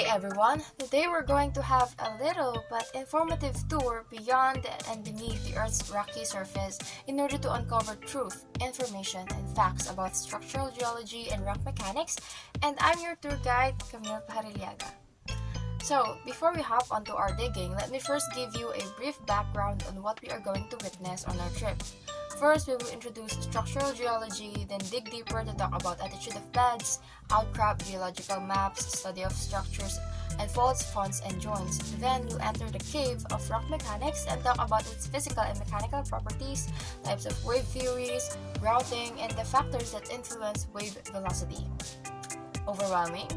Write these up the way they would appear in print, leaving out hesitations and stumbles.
everyone, today we're going to have a little but informative tour beyond and beneath the Earth's rocky surface in order to uncover truth, information, and facts about structural geology and rock mechanics, and I'm your tour guide, Camille Pajarillaga. So, before we hop onto our digging, let me first give you a brief background on what we are going to witness on our trip. First, we will introduce structural geology, then dig deeper to talk about attitude of beds, outcrop, geological maps, study of structures and faults, fronts, and joints. Then, we'll enter the cave of rock mechanics and talk about its physical and mechanical properties, types of wave theories, grouting, and the factors that influence wave velocity. Overwhelming?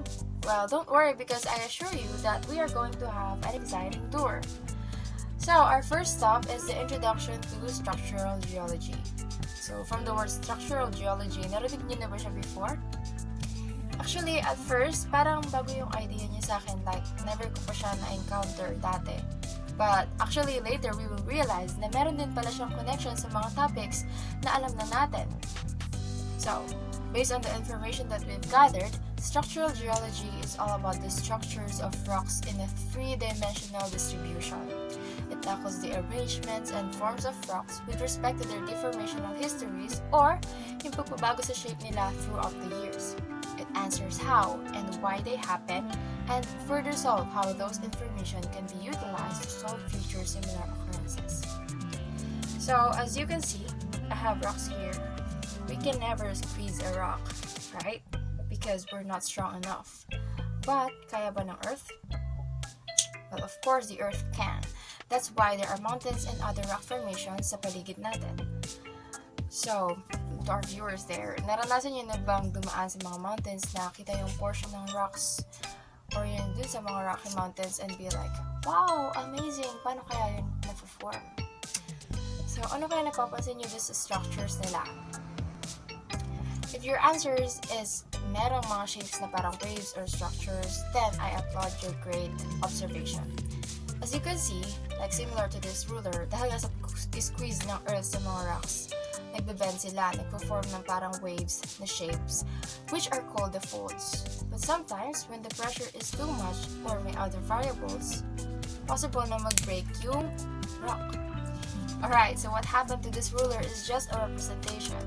Well, don't worry because I assure you that we are going to have an exciting tour. So, our first stop is the introduction to structural geology. So, from the word structural geology, narinig niyo na ba siya before? Actually, at first, parang bago yung idea niya sa akin, like, never ko pa siya na-encounter dati. But, actually, later, we will realize na meron din pala siyang connection sa mga topics na alam na natin. So, based on the information that we've gathered, structural geology is all about the structures of rocks in a three-dimensional distribution. It tackles the arrangements and forms of rocks with respect to their deformational histories or yung pagbabago sa shape nila throughout the years. It answers how and why they happen and further solve how those information can be utilized to solve future similar occurrences. So, as you can see, I have rocks here. We can never squeeze a rock, right? Because we're not strong enough. But, kaya ba ng Earth? Well, of course, the Earth can. That's why there are mountains and other rock formations sa paligid natin. So, to our viewers there, naranasan nyo na bang dumaan sa mga mountains na kita yung portion ng rocks or yun dun sa mga rocky mountains and be like, wow, amazing! Paano kaya yun na-perform? So, ano kaya napapansin nyo dun sa structures nila? If your answers is merong mga shapes na parang waves or structures, then I applaud your great observation. As you can see, like similar to this ruler, dahil nga sa squeeze ng earth sa mga rocks, nagbe-bend sila, nagpo-form ng parang waves na shapes, which are called the folds. But sometimes, when the pressure is too much or may other variables, possible na mag-break yung rock. Alright, so what happened to this ruler is just a representation.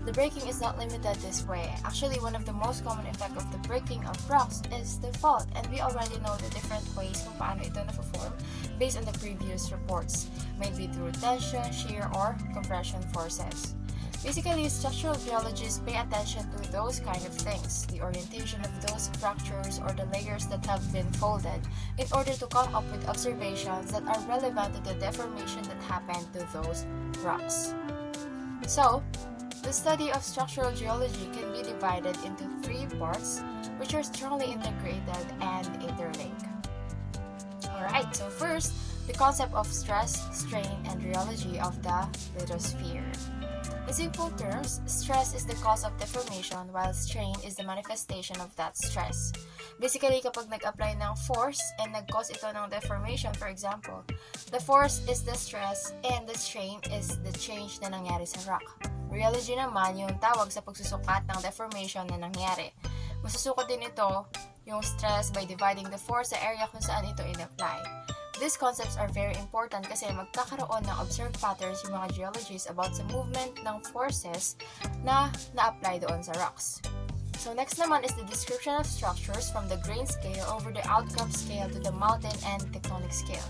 The breaking is not limited this way. Actually, one of the most common effect of the breaking of rocks is the fault, and we already know the different ways kung paano ito na-perform based on the previous reports, maybe through tension, shear, or compression forces. Basically, structural geologists pay attention to those kind of things, the orientation of those fractures or the layers that have been folded, in order to come up with observations that are relevant to the deformation that happened to those rocks. So, the study of structural geology can be divided into three parts, which are strongly integrated and interlinked. Alright, so first, the concept of stress, strain, and rheology of the lithosphere. In simple terms, stress is the cause of deformation while strain is the manifestation of that stress. Basically, kapag nag-apply ng force and nag-cause ito ng deformation, for example, the force is the stress and the strain is the change na nangyari sa rock. Rheology naman yung tawag sa pagsusukat ng deformation na nangyari. Masusukat din ito yung stress by dividing the force sa area kung saan ito in-apply. These concepts are very important kasi magkakaroon ng observed patterns yung mga geologists about sa movement ng forces na na-apply doon sa rocks. So next naman is the description of structures from the grain scale over the outcrop scale to the mountain and tectonic scale.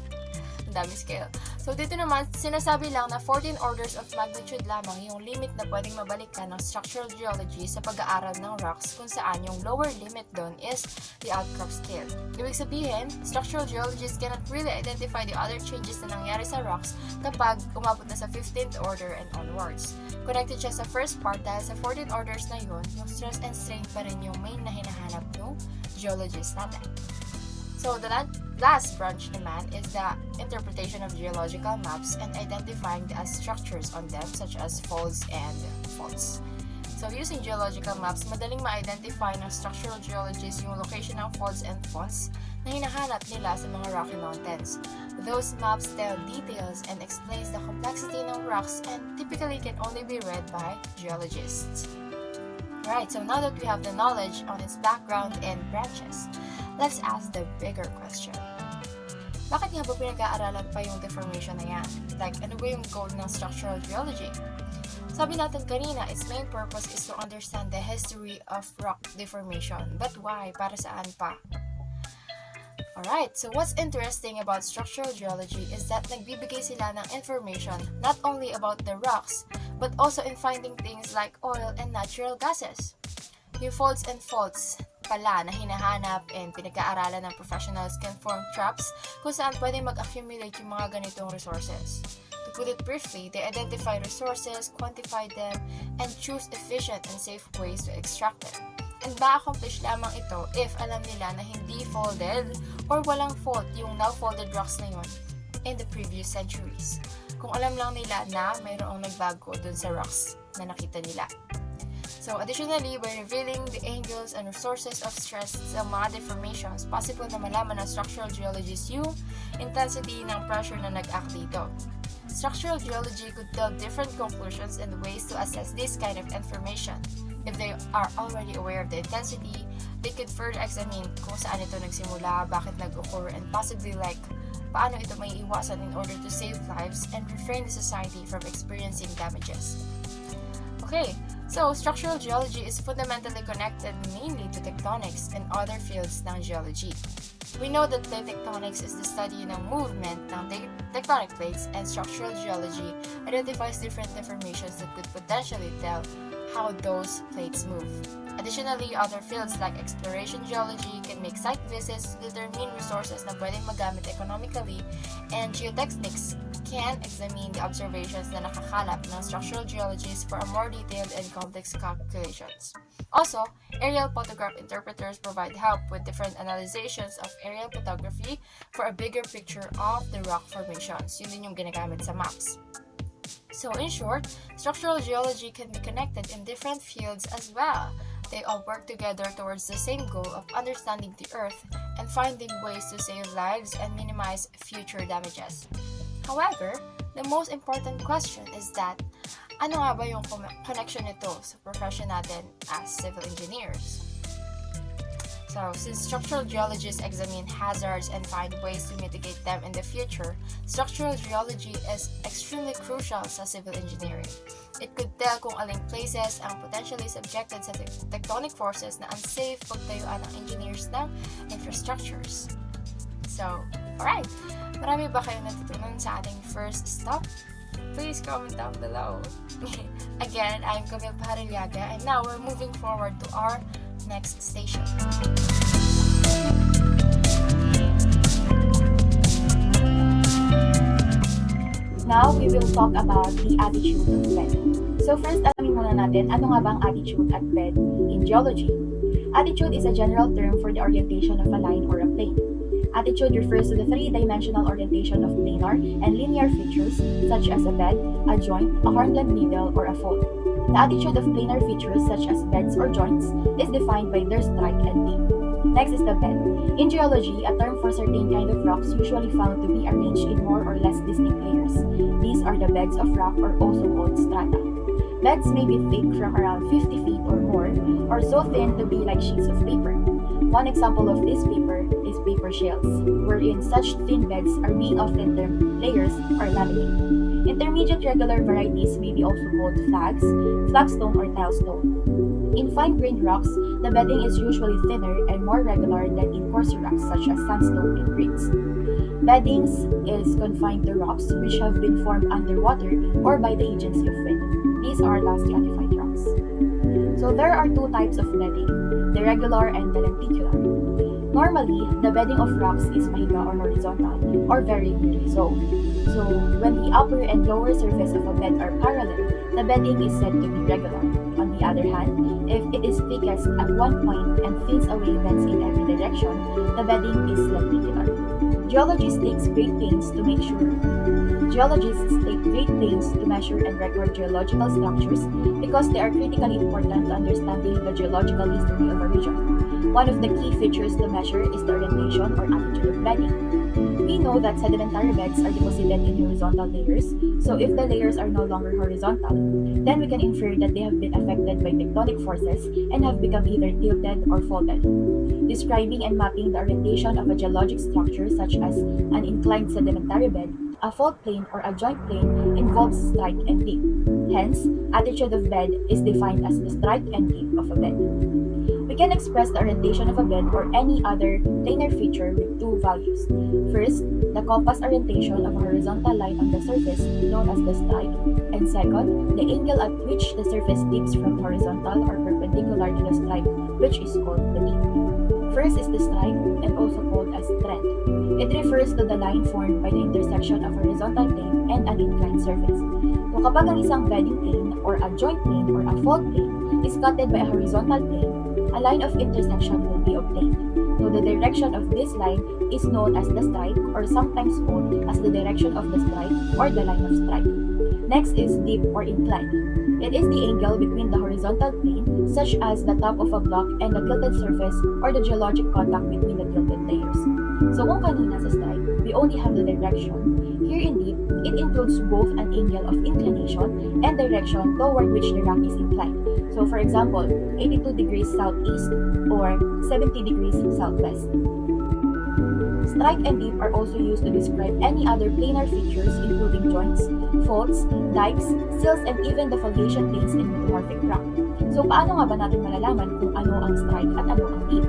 Ang dami scale. So dito naman, sinasabi lang na 14 orders of magnitude lamang yung limit na pwedeng mabalikan ng structural geology sa pag-aaral ng rocks kung saan yung lower limit doon is the outcrop scale. Ibig sabihin, structural geologists cannot really identify the other changes na nangyari sa rocks kapag umabot na sa 15th order and onwards. Connected siya sa first part dahil sa 14 orders na yun, yung stress and strain pa rin yung main na hinahanap ng geologist natin. So the last branch naman is the interpretation of geological maps and identifying the structures on them such as folds and faults. So using geological maps, madaling ma-identify ng structural geologists yung location ng folds and faults na hinahanap nila sa mga rocky mountains. Those maps tell details and explains the complexity ng rocks and typically can only be read by geologists. Right, so now that we have the knowledge on its background and branches, let's ask the bigger question. Bakit nga ba pinag-aaralan pa yung deformation na yan? Like, ano ba yung goal ng structural geology? Sabi natin kanina, its main purpose is to understand the history of rock deformation. But why? Para saan pa? Alright, so what's interesting about structural geology is that nagbibigay sila ng information not only about the rocks, but also in finding things like oil and natural gases. Yung folds and faults pala na hinahanap and pinag-aaralan ng professionals can form traps kung saan pwede mag-accumulate yung mga ganitong resources. To put it briefly, they identify resources, quantify them, and choose efficient and safe ways to extract them. And ma-accomplish lamang ito if alam nila na hindi folded or walang fault yung now-folded rocks na yun in the previous centuries. Kung alam lang nila na mayroong nagbago dun sa rocks na nakita nila. So, additionally, by revealing the angles and resources of stress sa mga deformations, possible na malaman ng structural geologists yung intensity ng pressure na nag-act dito. Structural geology could tell different conclusions and ways to assess this kind of information. If they are already aware of the intensity, they could further examine kung saan ito nagsimula, bakit nag-occur, and possibly paano ito may iwasan in order to save lives and refrain the society from experiencing damages. Okay, so structural geology is fundamentally connected mainly to tectonics and other fields ng geology. We know that plate tectonics is the study ng movement ng tectonic plates, and structural geology identifies different deformations that could potentially tell how those plates move. Additionally, other fields like exploration geology can make site visits to determine resources na pwedeng magamit economically, and geotechnics can examine the observations na nakakalap ng structural geologists for a more detailed and complex calculations. Also, aerial photograph interpreters provide help with different analyzations of aerial photography for a bigger picture of the rock formations. Yun din yung ginagamit sa maps. So in short, structural geology can be connected in different fields as well. They all work together towards the same goal of understanding the Earth and finding ways to save lives and minimize future damages. However, the most important question is that, ano nga ba yung connection nito sa profession natin as civil engineers? So, since structural geologists examine hazards and find ways to mitigate them in the future, structural geology is extremely crucial sa civil engineering. It could tell kung aling places ang potentially subjected sa tectonic forces na unsafe pagtayuan ng engineers ng infrastructures. So, alright, marami ba kayong natutunan sa ating first stop? Please comment down below. Again, I'm Camille Pajarillaga, and now we're moving forward to our next station. Now, we will talk about the attitude of bed. So first, alamin muna natin ano nga ba ang attitude at bed in geology. Attitude is a general term for the orientation of a line or a plane. Attitude refers to the three-dimensional orientation of planar and linear features such as a bed, a joint, a hornblende needle, or a fold. The attitude of planar features such as beds or joints is defined by their strike and dip. Next is the bed. In geology, a term for certain kind of rocks usually found to be arranged in more or less distinct layers. These are the beds of rock, or also called strata. Beds may be thick from around 50 feet or more, or so thin to be like sheets of paper. One example of this paper is paper shales, wherein such thin beds are being often termed layers or laminate. Intermediate regular varieties may be also called flags, flagstone, or tilestone. In fine-grained rocks, the bedding is usually thinner and more regular than in coarser rocks such as sandstone and grits. Beddings is confined to rocks which have been formed underwater or by the agency of wind. These are the stratified rocks. So there are two types of bedding, the regular and the lenticular. Normally, the bedding of rocks is mahiga or horizontal or very nearly so. So when the upper and lower surface of a bed are parallel, the bedding is said to be regular. On the other hand, if it is thickest at one point and thins away bends in every direction, the bedding is lenticular. Geologists take great pains to measure and record geological structures because they are critically important to understanding the geological history of a region. One of the key features to measure is the orientation or attitude of bedding. We know that sedimentary beds are deposited in horizontal layers, so if the layers are no longer horizontal, then we can infer that they have been affected by tectonic forces and have become either tilted or folded. Describing and mapping the orientation of a geologic structure such as an inclined sedimentary bed, a fault plane or a joint plane involves strike and dip. Hence, attitude of bed is defined as the strike and dip of a bed. We can express the orientation of a bed or any other planar feature with two values. First, the compass orientation of a horizontal line on the surface known as the strike, and second, the angle at which the surface dips from horizontal or perpendicular to the strike, which is called the dip. First is the strike, and also called as trend. It refers to the line formed by the intersection of a horizontal plane and an inclined surface. So kapag ang isang bedding plane or a joint plane or a fault plane is cutted by a horizontal plane, a line of intersection will be obtained. So the direction of this line is known as the strike or sometimes called as the direction of the strike or the line of strike. Next is dip or incline. It is the angle between the horizontal plane, such as the top of a block and the tilted surface or the geologic contact between the tilted layers. So kung kanina sa strike, we only have the direction. Here in dip, it includes both an angle of inclination and direction toward which the rock is inclined. So for example, 82 degrees southeast or 70 degrees southwest. Strike and dip are also used to describe any other planar features including joints, faults, dikes, sills, and even the foundation planes in metamorphic rock. So paano nga ba natin malalaman kung ano ang strike at ano ang dip?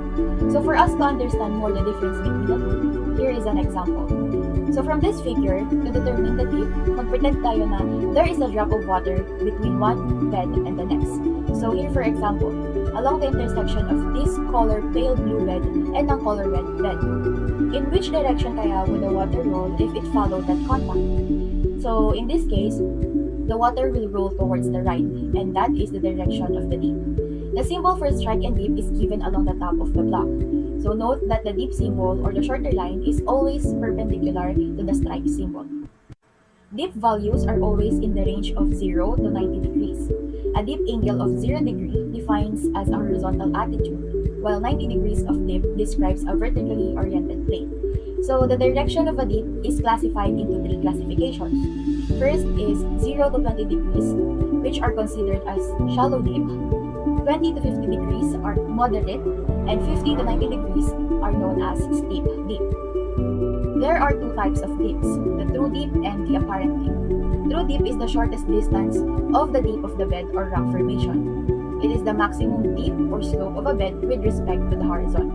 So for us to understand more the difference between the two, here is an example. So from this figure, to determine the dip, mag-pretend tayo na there is a drop of water between one bed and the next. So here for example, along the intersection of this color pale blue bed and ang color red bed. In which direction kaya would the water roll if it followed that contact? So in this case, the water will roll towards the right, and that is the direction of the dip. The symbol for strike and dip is given along the top of the block. So note that the dip symbol or the shorter line is always perpendicular to the strike symbol. Dip values are always in the range of 0 to 90 degrees. A dip angle of 0 degree defines as a horizontal attitude, while 90 degrees of dip describes a vertically oriented plane. So the direction of a dip is classified into three classifications. First is 0 to 20 degrees, which are considered as shallow dip. 20 to 50 degrees are moderate, and 50 to 90 degrees are known as steep dip. There are two types of dips, the true dip and the apparent dip. True dip is the shortest distance of the dip of the bed or rock formation. It is the maximum dip or slope of a bed with respect to the horizon.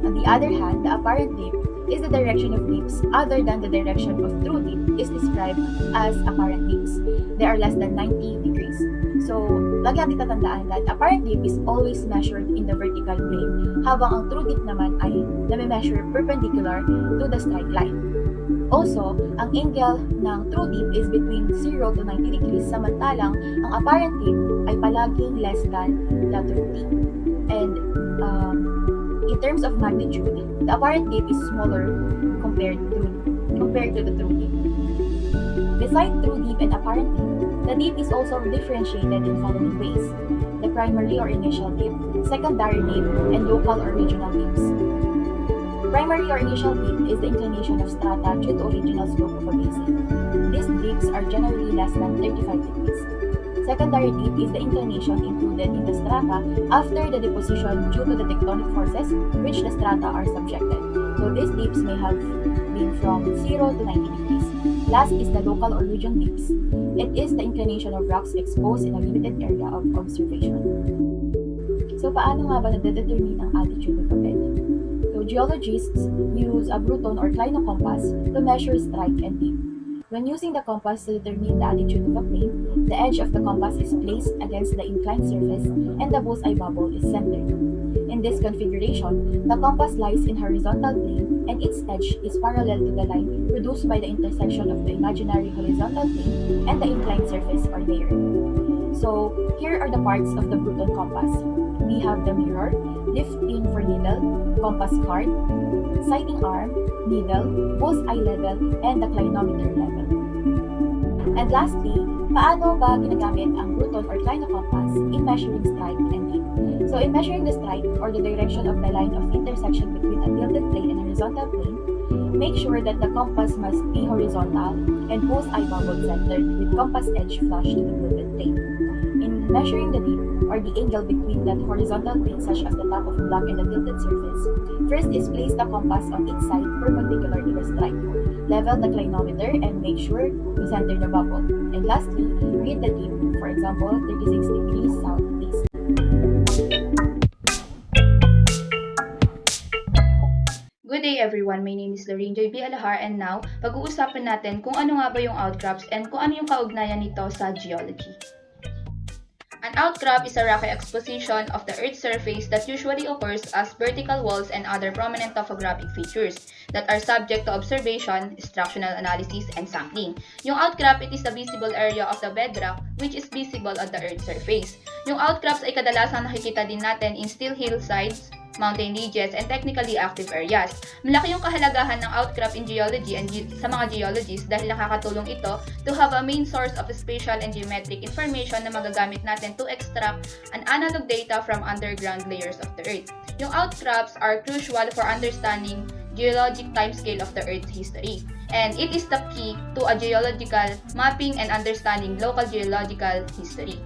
On the other hand, the apparent dip is the direction of dips other than the direction of true dip is described as apparent dips. They are less than 90 degrees. So, lagi natin tatandaan that apparent dip is always measured in the vertical plane, habang ang true dip naman ay nami-measure perpendicular to the strike line. Also, ang angle ng true dip is between 0 to 90 degrees, samantalang ang apparent dip ay palaging less than the true dip. And in terms of magnitude, the apparent dip is smaller compared to the true dip. Besides true dip and apparent dip, the dip is also differentiated in following ways: the primary or initial dip, secondary dip, and local or regional dips. Primary or initial dip is the inclination of strata due to original slope of a basin. These dips are generally less than 35 degrees. Secondary dip is the inclination included in the strata after the deposition due to the tectonic forces which the strata are subjected. So these dips may have been from 0 to 90 degrees. Last is the local or region dips. It is the inclination of rocks exposed in a limited area of observation. So paano nga ba nade-determine ang altitude of a bed? So geologists use a Grouting or clinocompass to measure strike and dip. When using the compass to determine the attitude of a plane, the edge of the compass is placed against the inclined surface and the bullseye bubble is centered. In this configuration, the compass lies in horizontal plane and its edge is parallel to the line produced by the intersection of the imaginary horizontal plane and the inclined surface or layer. So, here are the parts of the Grouting compass. We have the mirror, lift pin for needle, compass card, sighting arm, needle, bullseye level, and the clinometer level. And lastly, paano ba ginagamit ang Grouting or clinocompass in measuring strike and dip? So in measuring the strike or the direction of the line of intersection between a tilted plane and horizontal plane, Make sure that the compass must be horizontal and both eye bubble centered with compass edge flush to the gluted plane. In measuring the dip or the angle between that horizontal plane such as the top of the block and the tilted surface, first is place the compass on each side perpendicular to the stripe. Level the clinometer and make sure to center the bubble. And lastly, read the dip, for example, 36 degrees southeast. Good day everyone, my name is Lorraine Joy B and now, pag-uusapan natin kung ano nga ba yung outcrops and kung ano yung kaugnayan nito sa geology. An outcrop is a rocky exposition of the Earth's surface that usually occurs as vertical walls and other prominent topographic features that are subject to observation, structural analysis, and sampling. Yung outcrop, it is the visible area of the bedrock which is visible on the Earth's surface. Yung outcrops ay kadalasang nakikita din natin in still hillsides, mountain ridges, and technically active areas. Malaki yung kahalagahan ng outcrop in geology and sa mga geologists dahil nakakatulong ito to have a main source of spatial and geometric information na magagamit natin to extract an analog data from underground layers of the Earth. Yung outcrops are crucial for understanding geologic timescale of the Earth's history. And it is the key to a geological mapping and understanding local geological history.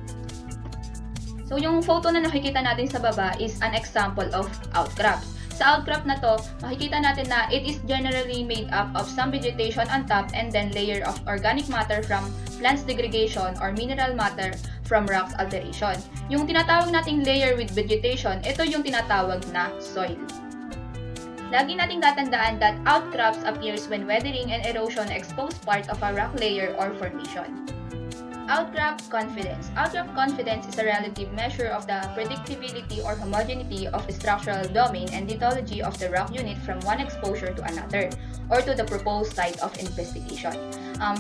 So, yung photo na nakikita natin sa baba is an example of outcrops. Sa outcrop na to, makikita natin na it is generally made up of some vegetation on top and then layer of organic matter from plants degradation or mineral matter from rocks alteration. Yung tinatawag nating layer with vegetation, ito yung tinatawag na soil. Lagi nating tatandaan that outcrops appears when weathering and erosion expose part of a rock layer or formation. Outcrop confidence. Outcrop confidence is a relative measure of the predictability or homogeneity of the structural domain and lithology of the rock unit from one exposure to another, or to the proposed site of investigation.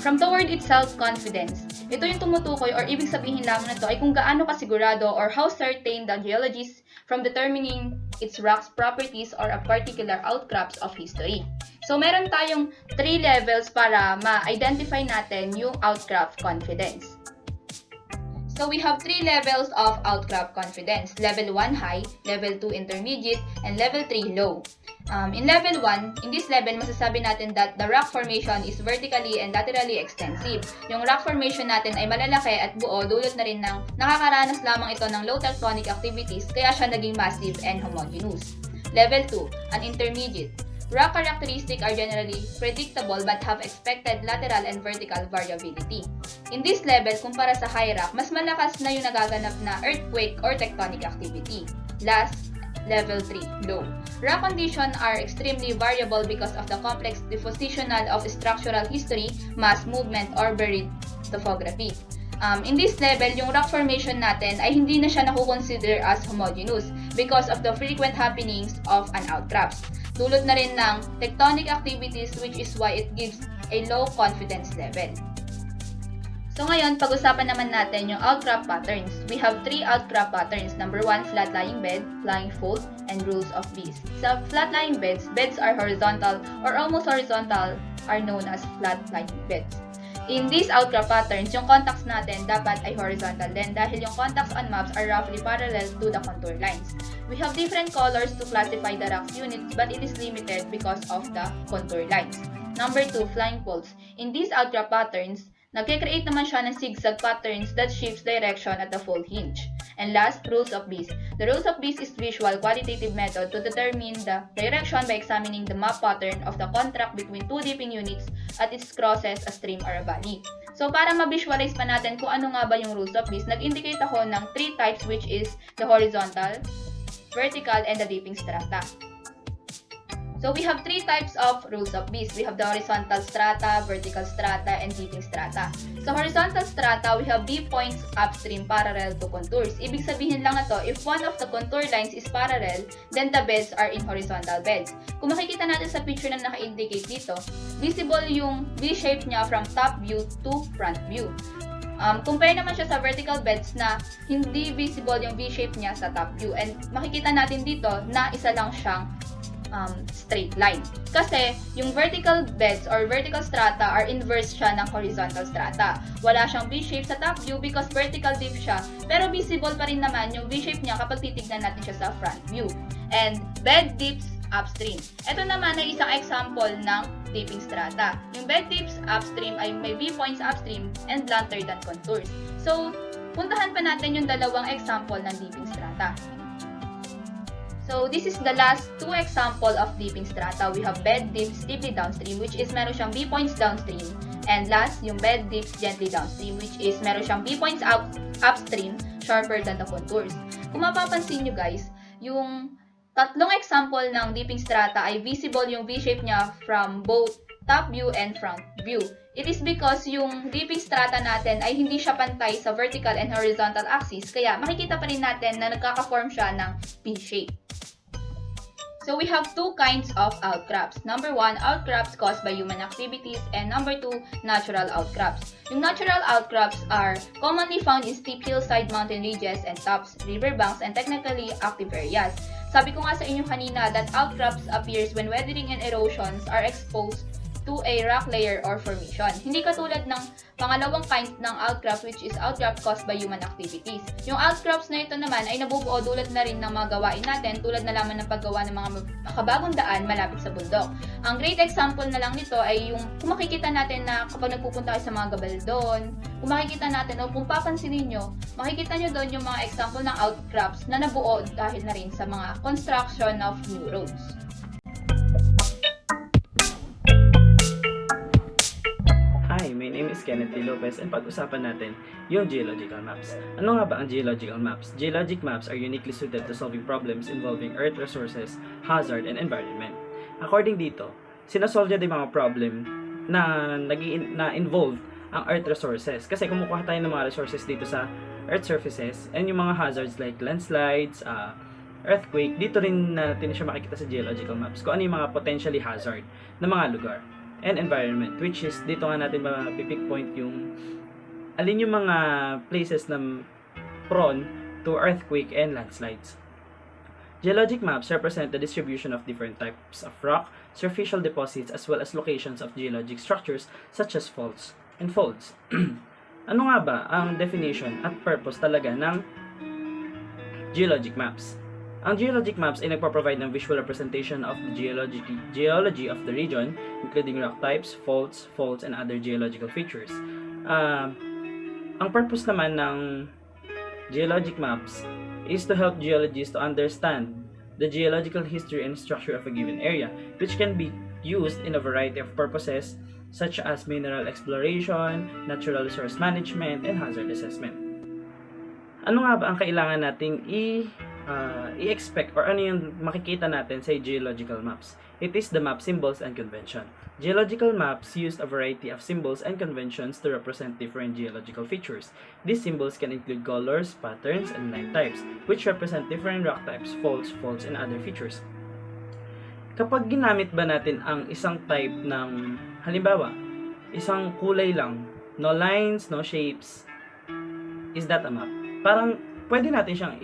From the word itself, confidence, ito yung tumutukoy or ibig sabihin lang nito ay kung gaano kasigurado or how certain the geologist from determining its rock's properties or a particular outcrops of history. So, meron tayong 3 levels para ma-identify natin yung outcrop confidence. So, we have 3 levels of outcrop confidence. Level 1 high, level 2 intermediate, and level 3 low. In level 1, in this level, masasabi natin that the rock formation is vertically and laterally extensive. Yung rock formation natin ay malalaki at buo, dulot na rin ng nakakaranas lamang ito ng low tectonic activities, kaya siya naging massive and homogeneous. Level 2, an intermediate. Rock characteristics are generally predictable but have expected lateral and vertical variability. In this level, kumpara sa high rock, mas malakas na yung nagaganap na earthquake or tectonic activity. Last, level 3, low. Rock conditions are extremely variable because of the complex depositional of structural history, mass movement, or buried topography. In this level, yung rock formation natin ay hindi na siya nakukonsider as homogeneous because of the frequent happenings of an outcrops. Dulot na rin ng tectonic activities, which is why it gives a low confidence level. So ngayon, pag-usapan naman natin yung outcrop patterns. We have 3 outcrop patterns. Number 1, flat-lying bed, flying fold, and rules of bees. Sa flat-lying beds, beds are horizontal or almost horizontal are known as flat-lying beds. In these outcrop patterns, yung contacts natin dapat ay horizontal din dahil yung contacts on maps are roughly parallel to the contour lines. We have different colors to classify the rocks units but it is limited because of the contour lines. Number 2, flying folds. In these outcrop patterns, nagkikreate naman siya ng zigzag patterns that shifts direction at the fold hinge. And last, rules of bees. The rules of bees is visual qualitative method to determine the direction by examining the map pattern of the contract between 2 dipping units at its crosses a stream or a valley. So, para ma-visualize pa natin kung ano nga ba yung rules of bees, nag-indicate ako ng 3 types which is the horizontal, vertical, and the dipping strata. So, we have 3 types of rules of bees. We have the horizontal strata, vertical strata, and dipping strata. Sa horizontal strata, we have deep points upstream parallel to contours. Ibig sabihin lang ito, if one of the contour lines is parallel, then the beds are in horizontal beds. Kung makikita natin sa picture na naka-indicate dito, visible yung V-shape niya from top view to front view. Compare naman siya sa vertical beds na hindi visible yung V-shape niya sa top view. And makikita natin dito na isa lang siyang straight line. Kasi yung vertical beds or vertical strata are inverse siya ng horizontal strata. Wala siyang V-shape sa top view because vertical dip siya. Pero visible pa rin naman yung V-shape niya kapag titignan natin siya sa front view. And bed dips upstream. Ito naman ay isang example ng dipping strata. Yung bed dips upstream ay may viewpoints upstream and blunter than contours. So, puntahan pa natin yung dalawang example ng dipping strata. So, this is the last two example of dipping strata. We have bed dips steeply downstream, which is meron siyang viewpoints downstream. And last, yung bed dips gently downstream, which is meron siyang viewpoints upstream, sharper than the contours. Kung mapapansin nyo guys, yung tatlong example ng dipping strata ay visible yung V-shape niya from both top view and front view. It is because yung dipping strata natin ay hindi siya pantay sa vertical and horizontal axis, kaya makikita pa rin natin na nagkaka-form siya ng P-shape. So we have two kinds of outcrops. Number 1, outcrops caused by human activities, and number 2, natural outcrops. Yung natural outcrops are commonly found in steep hillside mountain ridges and tops, riverbanks, and technically active areas. Sabi ko nga sa inyo kanina that outcrops appears when weathering and erosions are exposed to a rock layer or formation. Hindi katulad ng pangalawang kind ng outcrop, which is outcrop caused by human activities. Yung outcrops na ito naman ay nabubuo dulot na rin ng mga gawain natin, tulad na lamang ng paggawa ng mga makabagong daan malapit sa bundok. Ang great example na lang nito ay yung kung makikita natin na kapag nagpupunta kayo sa mga gabaldon, kung makikita natin o kung papansinin nyo, makikita nyo doon yung mga example ng outcrops na nabuo dahil na rin sa mga construction of new roads. Hi, my name is Kenneth T. Lopez, and pag-usapan natin yung geological maps. Ano nga ba ang geological maps? Geologic maps are uniquely suited to solving problems involving earth resources, hazard, and environment. According dito, sinasolve niya yung mga problem na involve ang earth resources. Kasi kumukuha tayo ng mga resources dito sa earth surfaces, and yung mga hazards like landslides, earthquake, dito rin natin siya makikita sa geological maps kung ano yung mga potentially hazard na mga lugar. And environment, which is dito nga natin mapipick point yung alin yung mga places na prone to earthquake and landslides. Geologic maps represent the distribution of different types of rock, superficial deposits, as well as locations of geologic structures such as faults and folds. Ano nga ba ang definition at purpose talaga ng geologic maps? Ang geologic maps ay nagpo-provide ng visual representation of the geology of the region, including rock types, faults, and other geological features. Ang purpose naman ng geologic maps is to help geologists to understand the geological history and structure of a given area, which can be used in a variety of purposes such as mineral exploration, natural resource management, and hazard assessment. Ano nga ba ang kailangan nating i-expect or ano yung makikita natin sa geological maps? It is the map symbols and convention. Geological maps use a variety of symbols and conventions to represent different geological features. These symbols can include colors, patterns, and line types, which represent different rock types, faults, and other features. Kapag ginamit ba natin ang isang type ng, halimbawa, isang kulay lang, no lines, no shapes, is that a map? Parang pwede natin siyang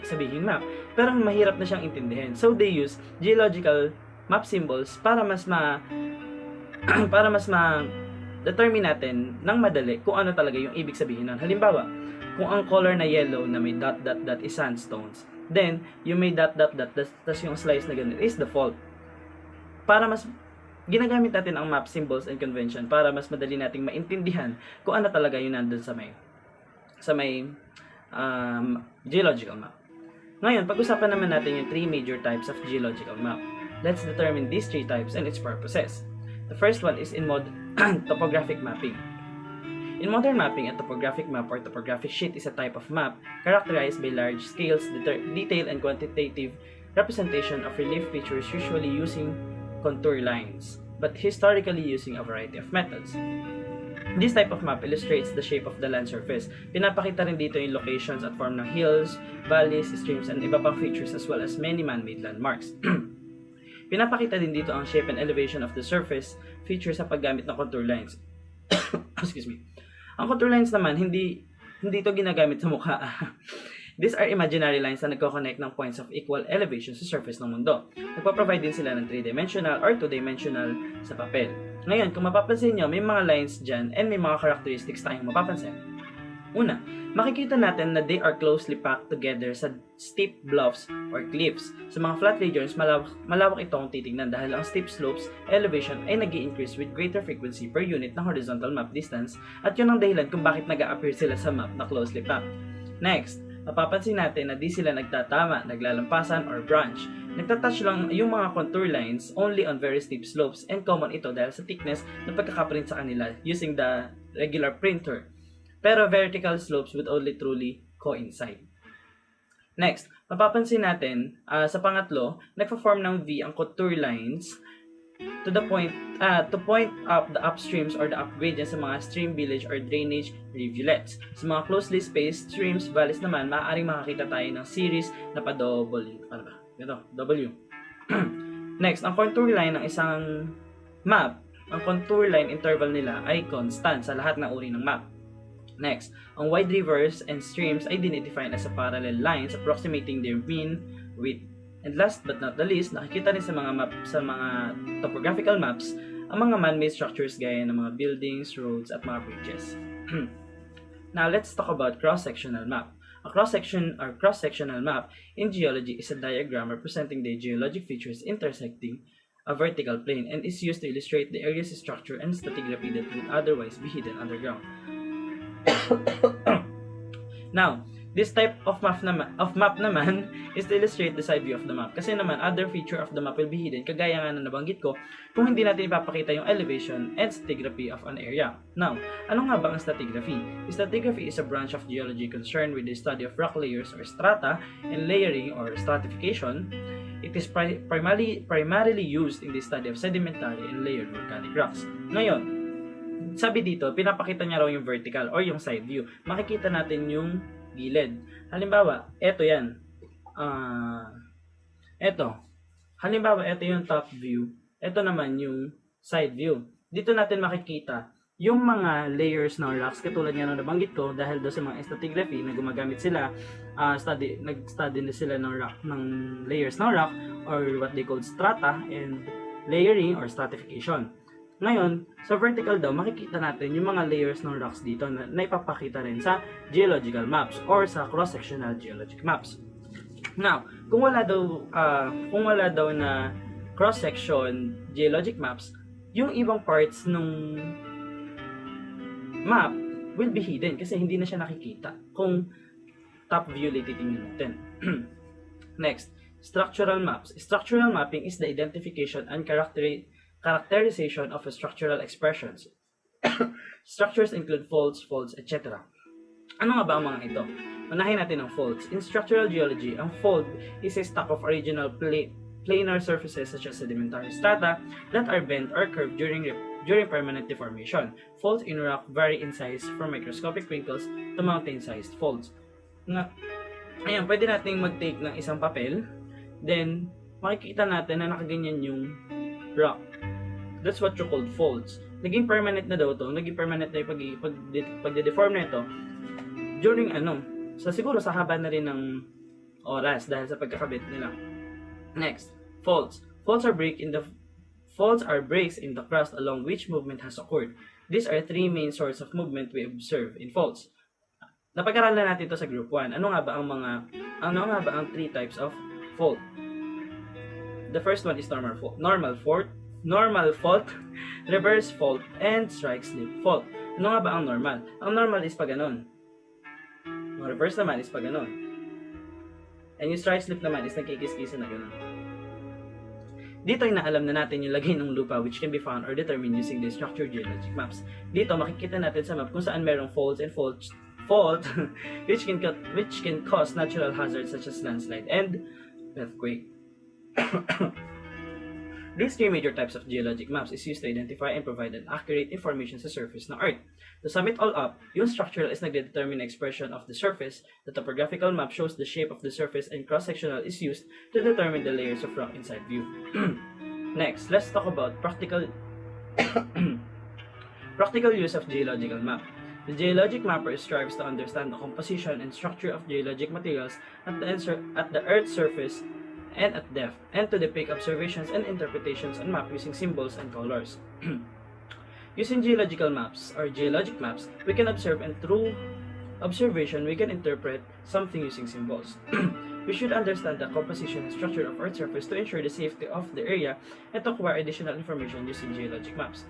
sabihin map, pero mahirap na siyang intindihin. So they use geological map symbols para mas determine natin ng madali kung ano talaga yung ibig sabihin nun. Halimbawa, kung ang color na yellow na may dot is sandstones, then yung may dot tas yung slice na ganun is the fault. Para mas ginagamit natin ang map symbols and convention para mas madali nating maintindihan kung ano talaga yung nandun sa may geological map. Ngayon, pag-usapan naman natin yung three major types of geological map. Let's determine these three types and its purposes. The first one is in topographic mapping. In modern mapping, a topographic map or topographic sheet is a type of map characterized by large scales, detailed and quantitative representation of relief features, usually using contour lines, but historically using a variety of methods. This type of map illustrates the shape of the land surface. Pinapakita rin dito yung locations at form ng hills, valleys, streams, and iba pang features as well as many man-made landmarks. Pinapakita din dito ang shape and elevation of the surface features sa paggamit ng contour lines. Excuse me. Ang contour lines naman, hindi ito ginagamit sa mukha. These are imaginary lines na nagko-connect ng points of equal elevation sa surface ng mundo. Nagpo-provide din sila ng 3-dimensional or 2-dimensional sa papel. Ngayon, kung mapapansin nyo, may mga lines dyan and may mga characteristics tayong mapapansin. Una, makikita natin na they are closely packed together sa steep bluffs or cliffs. Sa mga flat regions, malawak ito kung titignan dahil ang steep slopes elevation ay nag-i-increase with greater frequency per unit ng horizontal map distance at yun ang dahilan kung bakit nag-a-appear sila sa map na closely packed. Next, mapapansin natin na di sila nagtatama, naglalampasan, or branch. Nagtatouch lang yung mga contour lines only on very steep slopes and common ito dahil sa thickness na pagkakaprint sa kanila using the regular printer. Pero vertical slopes would only truly coincide. Next, mapapansin natin sa pangatlo, nagpo-form ng V ang contour lines to point up the upstreams or the upgradients sa mga stream, village, or drainage rivulets. Sa mga closely spaced streams, valleys naman, maaaring makakita tayo ng series na pa-W. W. Next, ang contour line ng isang map, ang contour line interval nila ay constant sa lahat ng uri ng map. Next, ang wide rivers and streams ay dinidefine as a parallel lines approximating their mean width. And last but not the least, nakikita rin sa mga topographical maps ang mga man-made structures gaya ng mga buildings, roads, at mga bridges. Now, let's talk about cross-sectional map. A cross-sectional map in geology is a diagram representing the geologic features intersecting a vertical plane and is used to illustrate the area's structure and stratigraphy that would otherwise be hidden underground. Now, this type of map naman is to illustrate the side view of the map. Kasi naman, other feature of the map will be hidden, kagaya nga na nabanggit ko, kung hindi natin ipapakita yung elevation and stratigraphy of an area. Now, ano nga ba ang stratigraphy? Stratigraphy is a branch of geology concerned with the study of rock layers or strata and layering or stratification. It is primarily used in the study of sedimentary and layered volcanic rocks. Ngayon, sabi dito, pinapakita niya raw yung vertical or yung side view. Makikita natin yung gilid. Halimbawa, eto yan. Eto. Halimbawa, eto yung top view. Eto naman yung side view. Dito natin makikita yung mga layers ng rocks, katulad nga na nabanggit ko, dahil doon sa mga stratigraphy na gumagamit sila, nag-study na sila ng layers ng rock or what they call strata and layering or stratification. Ngayon, sa vertical daw, makikita natin yung mga layers ng rocks dito na ipapakita rin sa geological maps or sa cross-sectional geologic maps. Now, kung wala daw na cross-section geologic maps, yung ibang parts ng map will be hidden kasi hindi na siya nakikita kung top view lang titingnan natin. Next, structural maps. Structural mapping is the identification and characterization of structural expressions. Structures include faults, etc. Ano nga ba ang mga ito? Unahin natin ang faults. In structural geology, ang fault is a stock of original planar surfaces such as sedimentary strata that are bent or curved during permanent deformation. Faults in rock vary in size from microscopic wrinkles to mountain-sized faults. Ayan, pwede nating mag-take ng isang papel, then makikita natin na nakaganyan yung rock. That's what you call faults. Naging permanent na daw to, naging permanent na yung pagde-deform na ito during siguro sa haba na rin ng oras dahil sa pagkakabit nila. Next, faults. Faults are breaks in the crust along which movement has occurred. These are three main sources of movement we observe in faults. Napag-aralan natin ito sa group 1. Ano nga ba ang three types of fault? The first one is normal fault, reverse fault, and strike slip fault. Ano nga ba ang normal? Ang normal is pag ganon. Ang reverse naman is pag ganon. And yung strike slip naman is nagkikis-kisa na ganon. Dito ay naalam na natin yung lagay ng lupa which can be found or determined using the structured geologic maps. Dito makikita natin sa map kung saan merong fault which can cause natural hazards such as landslide and earthquake. These three major types of geologic maps is used to identify and provide an accurate information sa surface ng Earth. To sum it all up, yung structural is nagdedetermine expression of the surface, the topographical map shows the shape of the surface, and cross-sectional is used to determine the layers of rock inside view. Next, let's talk about practical use of geological map. The geologic mapper strives to understand the composition and structure of geologic materials at the Earth's surface and at depth, and to depict observations and interpretations on map using symbols and colors. Using geological maps or geologic maps, we can observe and through observation, we can interpret something using symbols. We should understand the composition and structure of Earth's surface to ensure the safety of the area and to acquire additional information using geologic maps.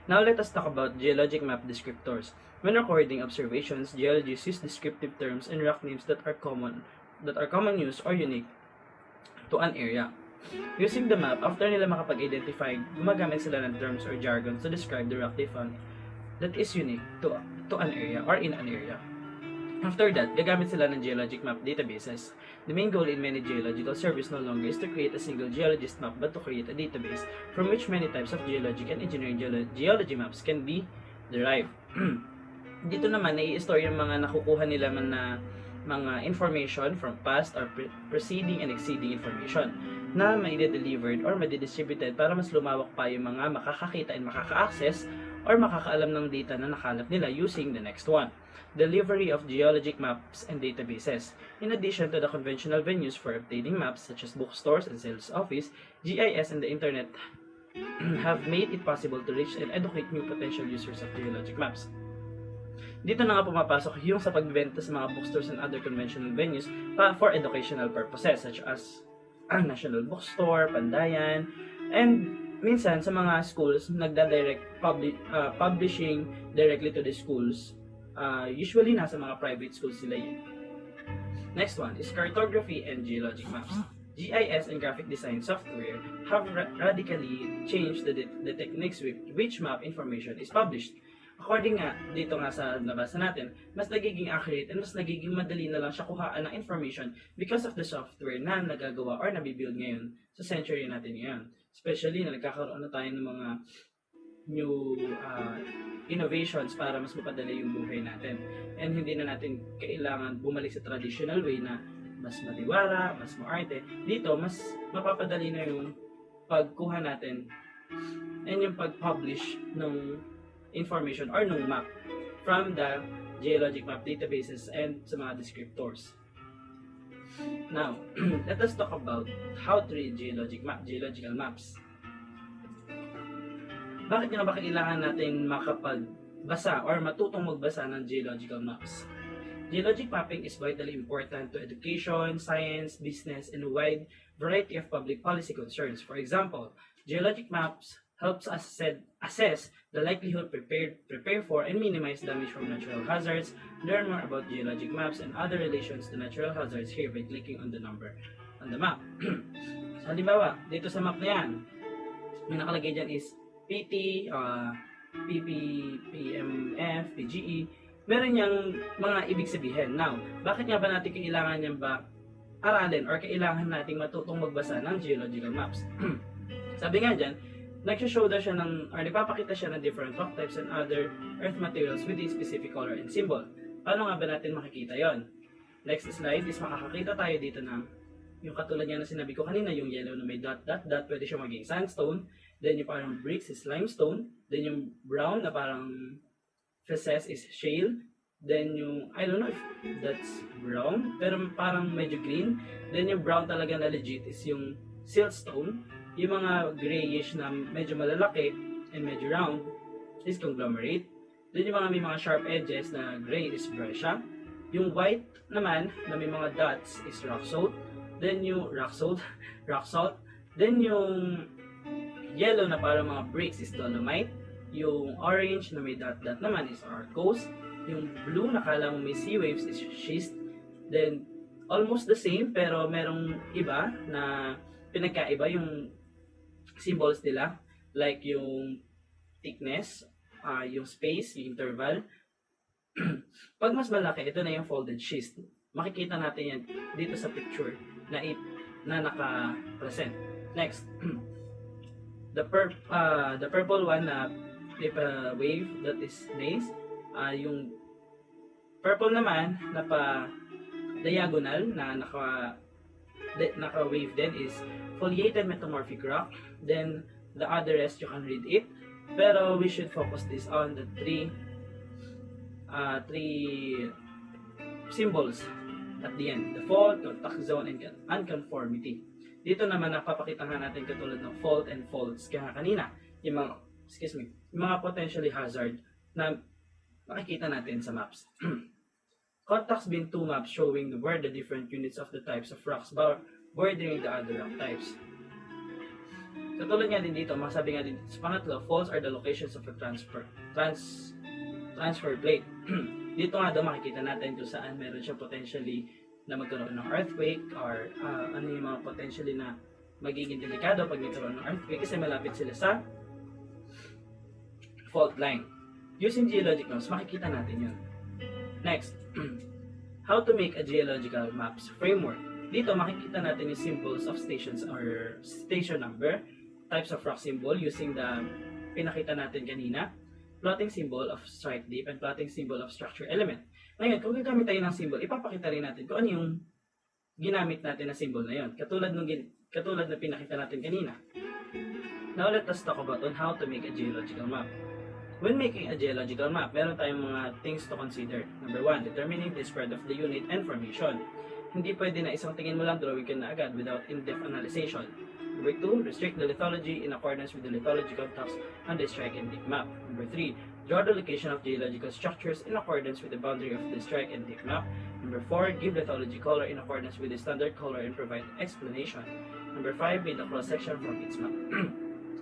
Now let us talk about geologic map descriptors. When recording observations, geologists use descriptive terms and rock names that are common use or unique to an area. Using the map, after nila makapag-identify, gumagamit sila ng terms or jargons to describe the rock they found that is unique to an area or in an area. After that, gagamit sila ng geologic map databases. The main goal in many geological surveys no longer is to create a single geologist map but to create a database from which many types of geologic and engineering geology maps can be derived. Dito naman, nai-store yung mga nakukuha nila man na mga information from past or preceding and exceeding information na may delivered or madi-distributed para mas lumawak pa yung mga makakakita and makaka-access or makakaalam ng data na nakalap nila using the next one. Delivery of geologic maps and databases. In addition to the conventional venues for obtaining maps such as bookstores and sales office, GIS and the internet have made it possible to reach and educate new potential users of geologic maps. Dito na nga pumapasok yung sa pagbenta sa mga bookstores and other conventional venues for educational purposes such as National Bookstore, Pandayan, and minsan sa mga schools nagda-direct publishing directly to the schools. Usually nasa mga private schools sila yun. Next one is cartography and geologic maps. GIS and graphic design software have radically changed the techniques with which map information is published. According nga, dito nga sa nabasa natin, mas nagiging accurate and mas nagiging madali na lang siya kuhaan ng information because of the software na nagagawa or nabibuild ngayon sa century natin ngayon. Especially na nagkakaroon na tayo ng mga new innovations para mas mapadali yung buhay natin. And hindi na natin kailangan bumalik sa traditional way na mas madiwara, mas maarte. Dito, mas mapapadali na yung pagkuha natin and yung pag-publish ng information or ng map from the geologic map databases and sa mga descriptors. Now, let us talk about how to read geological maps. Bakit nga ba kailangan natin makapagbasa or matutong magbasa ng geological maps? Geologic mapping is vitally important to education, science, business, and a wide variety of public policy concerns. For example, geologic maps helps us assess the likelihood, prepare for, and minimize damage from natural hazards. Learn more about geologic maps and other relations to natural hazards here by clicking on the number on the map. So, halimbawa, dito sa map na yan, may nakalagay dyan is PT, PP, PMF, PGE. Meron niyang mga ibig sabihin. Now, bakit nga ba natin kailangan niyang ba aralin or kailangan nating matutong magbasa ng geological maps? Sabi nga dyan, nagsho-show daw siya or nagpapakita siya ng different rock types and other earth materials with a specific color and symbol. Paano nga ba natin makikita yon? Next slide is makakakita tayo dito ng yung katulad nga na sinabi ko kanina, yung yellow na may dot, pwede siya maging sandstone. Then yung parang bricks is limestone. Then yung brown na parang feces is shale. Then yung, I don't know if that's brown, pero parang medyo green. Then yung brown talaga na legit is yung siltstone. Yung mga grayish na medyo malalaki and medyo round is conglomerate. Then yung mga may mga sharp edges na gray is breccia. Yung white naman na may mga dots is rock salt. Then yung rock salt. Then yung yellow na parang mga bricks is dolomite. Yung orange na may dot naman is arkose. Yung blue na kala mo may sea waves is schist. Then almost the same pero merong iba na pinagkaiba yung symbols nila, like yung thickness, yung space, yung interval. Pag mas malaki, ito na yung folded schist. Makikita natin yan dito sa picture na naka-present. Next, the purple one na wave that is gneiss. Yung purple naman na pa-diagonal na naka-wave din is foliated metamorphic rock. Then the other rest you can read it, pero we should focus this on the three symbols at the end: the fault, contact zone, and unconformity. Dito naman napapakita nga natin katulad ng fault and faults kaya kanina yung mga, yung mga potentially hazard na makikita natin sa maps. Contacts bin 2 maps showing where the different units of the types of rocks bordering the other rock types. Katulad nga din dito, masabi nga din sa pangatlo, faults are the locations of a transfer plate. Dito nga daw makikita natin kung saan meron siya potentially na magkaroon ng earthquake or ano yung mga potentially na magiging delikado pag nagkaroon ng earthquake kasi malapit sila sa fault line. Using geologic maps, makikita natin yun. Next, how to make a geological maps framework. Dito makikita natin yung symbols of stations or station number, types of rock symbol using the pinakita natin kanina, plotting symbol of strike dip, and plotting symbol of structure element. Ngayon, kung gagamit tayo ng symbol, ipapakita rin natin kung ano yung ginamit natin na symbol na yun. Katulad na pinakita natin kanina. Now, let us talk about on how to make a geological map. When making a geological map, meron tayong mga things to consider. Number 1, determining the spread of the unit and formation. Hindi pwede na isang tingin mo lang drawing ka na agad without in-depth analysis. Number 2, restrict the lithology in accordance with the lithological task on the strike and dip map. Number 3, draw the location of geological structures in accordance with the boundary of the strike and dip map. Number 4, give lithology color in accordance with the standard color and provide explanation. Number 5, make a cross-section from its map.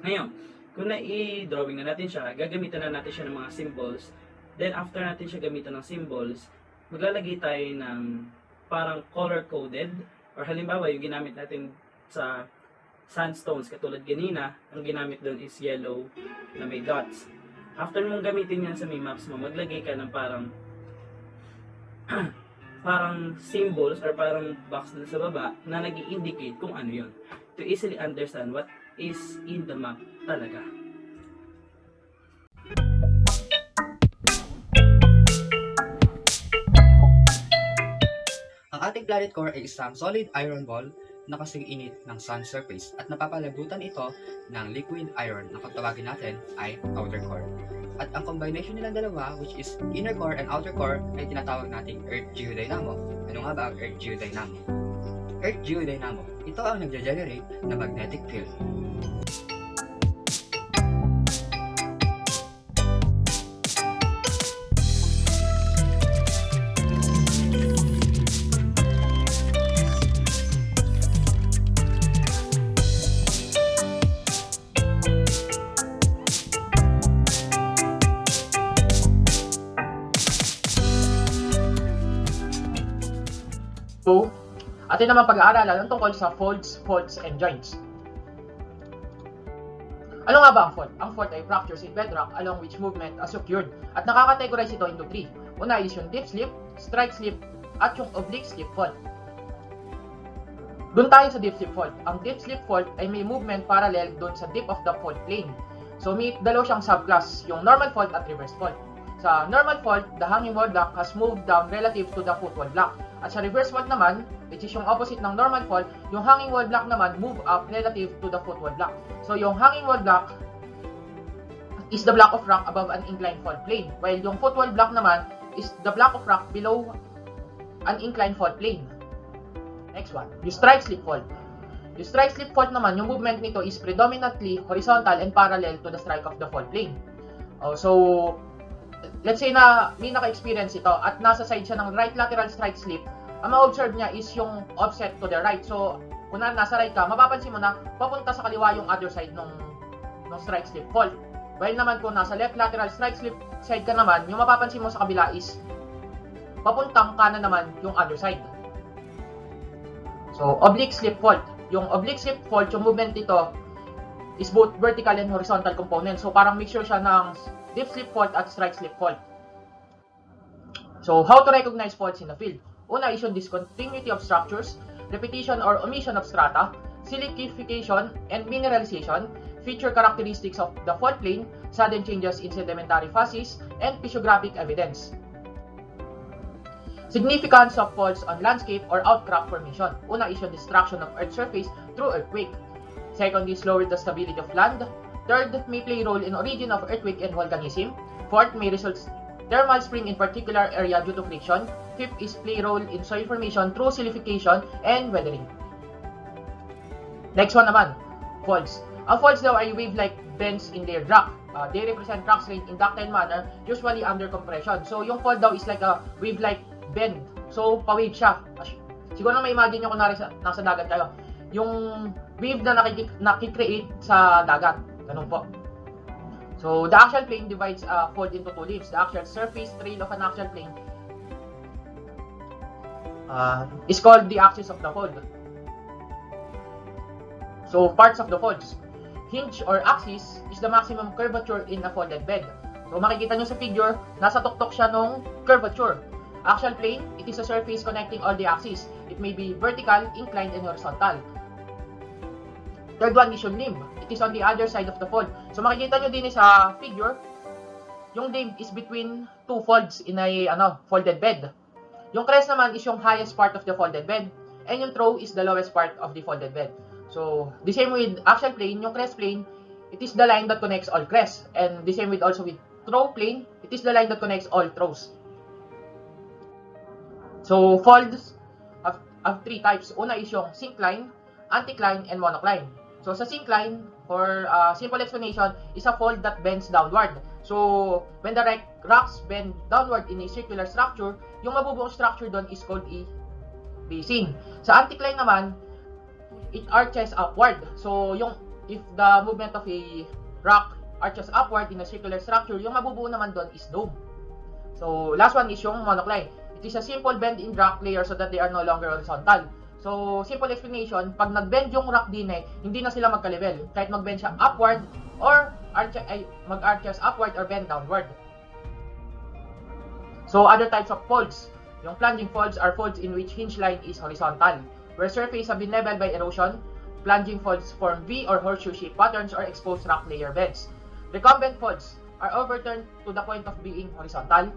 Ngayon, kung na-i-drawing na natin siya, gagamitan na natin siya ng mga symbols. Then, after natin siya gamitan ng symbols, maglalagay tayo ng parang color-coded or halimbawa, yung ginamit natin sa sandstones, katulad ganina, ang ginamit doon is yellow na may dots. After mong gamitin yan sa may maps mo, maglagay ka ng parang parang symbols or parang box na sa baba na nag-i-indicate kung ano yun. To easily understand what is in the map talaga. Ang ating planet core ay isang solid iron ball na kasing init ng sun surface at napapalabutan ito ng liquid iron na kung tawagin natin ay outer core. At ang combination nilang dalawa, which is inner core and outer core, ay tinatawag nating Earth Geodynamo. Ano nga ba ang Earth Geodynamo? Earth Geodynamo, ito ang nagge-generate na magnetic field. So, atin naman pag-aaralan ang tungkol sa folds, faults, and joints. Ano nga ba ang fault? Ang fault ay fractures in bedrock along which movement is occurred at nakakategorize ito into 3. Una is yung dip slip, strike slip, at yung oblique slip fault. Doon tayo sa dip slip fault. Ang dip slip fault ay may movement parallel doon sa dip of the fault plane. So may dalawa siyang subclass, yung normal fault at reverse fault. Sa normal fault, the hanging wall block has moved down relative to the footwall block. At sa reverse fault naman, which is yung opposite ng normal fault, yung hanging wall block naman move up relative to the footwall block. So yung hanging wall block is the block of rock above an inclined fault plane, while yung footwall block naman is the block of rock below an inclined fault plane. Next one, yung strike slip fault. Yung strike slip fault naman, yung movement nito is predominantly horizontal and parallel to the strike of the fault plane. So let's say na may naka-experience ito at nasa side siya ng right lateral strike slip, ang ma-observe niya is yung offset to the right. So, kung nasa right ka, mapapansin mo na papunta sa kaliwa yung other side ng strike slip fault. While naman kung nasa left lateral strike slip side ka naman, yung mapapansin mo sa kabila is papuntang kanan naman yung other side. So, oblique slip fault. Yung oblique slip fault, yung movement nito is both vertical and horizontal components. So, parang mixture siya ng dip slip fault at strike slip fault. So, how to recognize faults in the field? Una is yung discontinuity of structures, repetition or omission of strata, silicification and mineralization, feature characteristics of the fault plane, sudden changes in sedimentary phases, and physiographic evidence. Significance of faults on landscape or outcrop formation. Una is yung destruction of earth surface through earthquake. Second is lower the stability of land. Third, may play role in origin of earthquake and volcanism. Fourth, may result thermal spring in particular area due to friction. Fifth is play role in soil formation through silicification and weathering. Next one naman, faults. Ang faults daw ay wave-like bends in layered rock. They represent rock slate in ductile manner, usually under compression. So yung fall daw is like a wave-like bend. So pa-wave siya. Siguro na ma-imagine nyo kung nasa dagat kayo. Yung wave na nakikreate sa dagat. Ganun po. So the axial plane divides a fold into two leaves. The axial surface trail of an axial plane is called the axis of the fold. So parts of the folds. Hinge or axis is the maximum curvature in a folded bed. So makikita nyo sa figure, nasa tuktok siya nung curvature. Axial plane, it is a surface connecting all the axes. It may be vertical, inclined, and horizontal. Third one is yung limb. It is on the other side of the fold. So makikita nyo din sa figure, yung limb is between two folds in a folded bed. Yung crest naman is yung highest part of the folded bed, and yung throw is the lowest part of the folded bed. So, the same with axial plane, yung crest plane, it is the line that connects all crests. And the same with also with throw plane, it is the line that connects all throws. So, folds have three types. Una is yung syncline, anticline, and monocline. So, sa syncline, for simple explanation, is a fold that bends downward. So, when the rocks bend downward in a circular structure, yung mabubuong structure doon is called a basin. Sa anticline naman, it arches upward. So, if the movement of a rock arches upward in a circular structure, yung mabubuo naman doon is dome. So, last one is yung monocline. It is a simple bend in rock layer so that they are no longer horizontal. So, simple explanation, pag nag-bend yung rock din hindi na sila magka-level. Kahit mag-bend siya upward or mag-arches upward or bend downward. So, other types of folds. Yung plunging folds are folds in which hinge line is horizontal. Where surface have been leveled by erosion, plunging folds form V or horseshoe-shaped patterns or exposed rock layer beds. Recumbent folds are overturned to the point of being horizontal.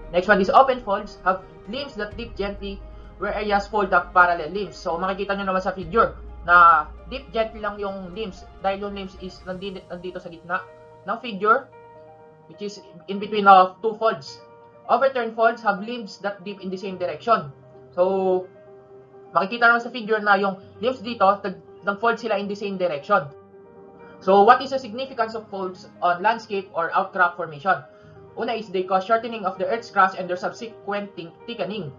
Next one is open folds, have limbs that dip gently where areas fold up parallel limbs. So makikita nyo naman sa figure na dip gently lang yung limbs dahil yung limbs is nandito sa gitna ng figure, which is in between of two folds. Overturned folds have limbs that dip in the same direction. So makikita naman sa figure na yung limbs dito, nag-fold sila in the same direction. So, what is the significance of folds on landscape or outcrop formation? Una is they cause shortening of the Earth's crust and their subsequent thickening.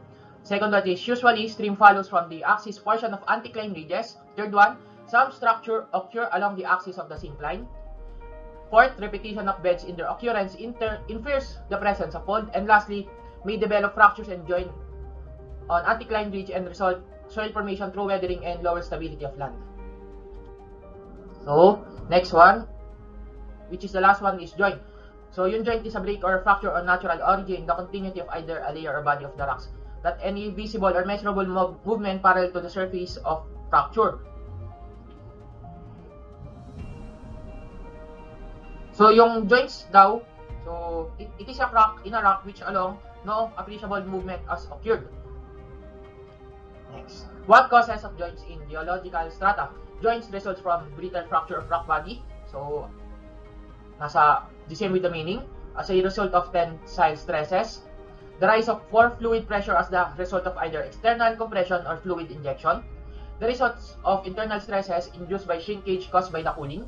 Second one is usually stream follows from the axis portion of anticline ridges. Third one, some structure occur along the axis of the syncline. Fourth, repetition of beds in their occurrence infers the presence of fold. And lastly, may develop fractures and join on anticline ridge and result soil formation through weathering and lower stability of land. So, next one, which is the last one, is joint. So, yung joint is a break or fracture or natural origin, the continuity of either a layer or body of the rocks, that any visible or measurable movement parallel to the surface of fracture. So, yung joints daw, so, it is a crack in a rock which along no appreciable movement has occurred. Next. What causes of joints in geological strata? Joints results from brittle fracture of rock body. So, nasa the same with the meaning. As a result of tensile stresses. The rise of pore fluid pressure as the result of either external compression or fluid injection. The results of internal stresses induced by shrinkage caused by the cooling.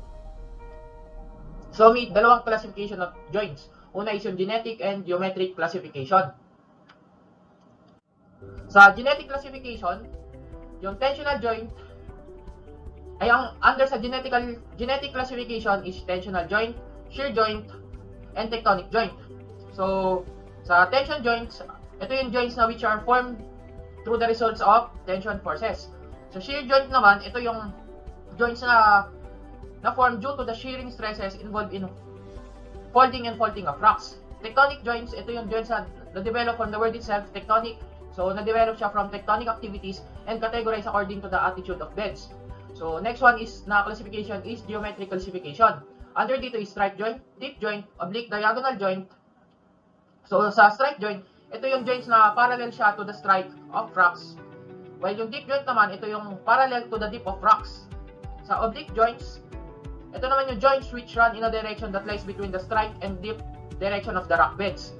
So, may dalawang classification of joints. Una is yung genetic and geometric classification. Sa genetic classification, yung tensional joint ay under sa genetic classification is tensional joint, shear joint, and tectonic joint. So, sa tension joints, ito yung joints na which are formed through the results of tension forces. So, shear joint naman, ito yung joints na formed due to the shearing stresses involved in folding and faulting of rocks. Tectonic joints, ito yung joints na na-develop from the word itself, tectonic. So, na-develop siya from tectonic activities and categorized according to the attitude of beds. So, next one is na classification is geometric classification. Under dito is strike joint, dip joint, oblique diagonal joint. So, sa strike joint, ito yung joints na parallel siya to the strike of rocks. While yung dip joint naman, ito yung parallel to the dip of rocks. Sa oblique joints, ito naman yung joints which run in a direction that lies between the strike and dip direction of the rock beds.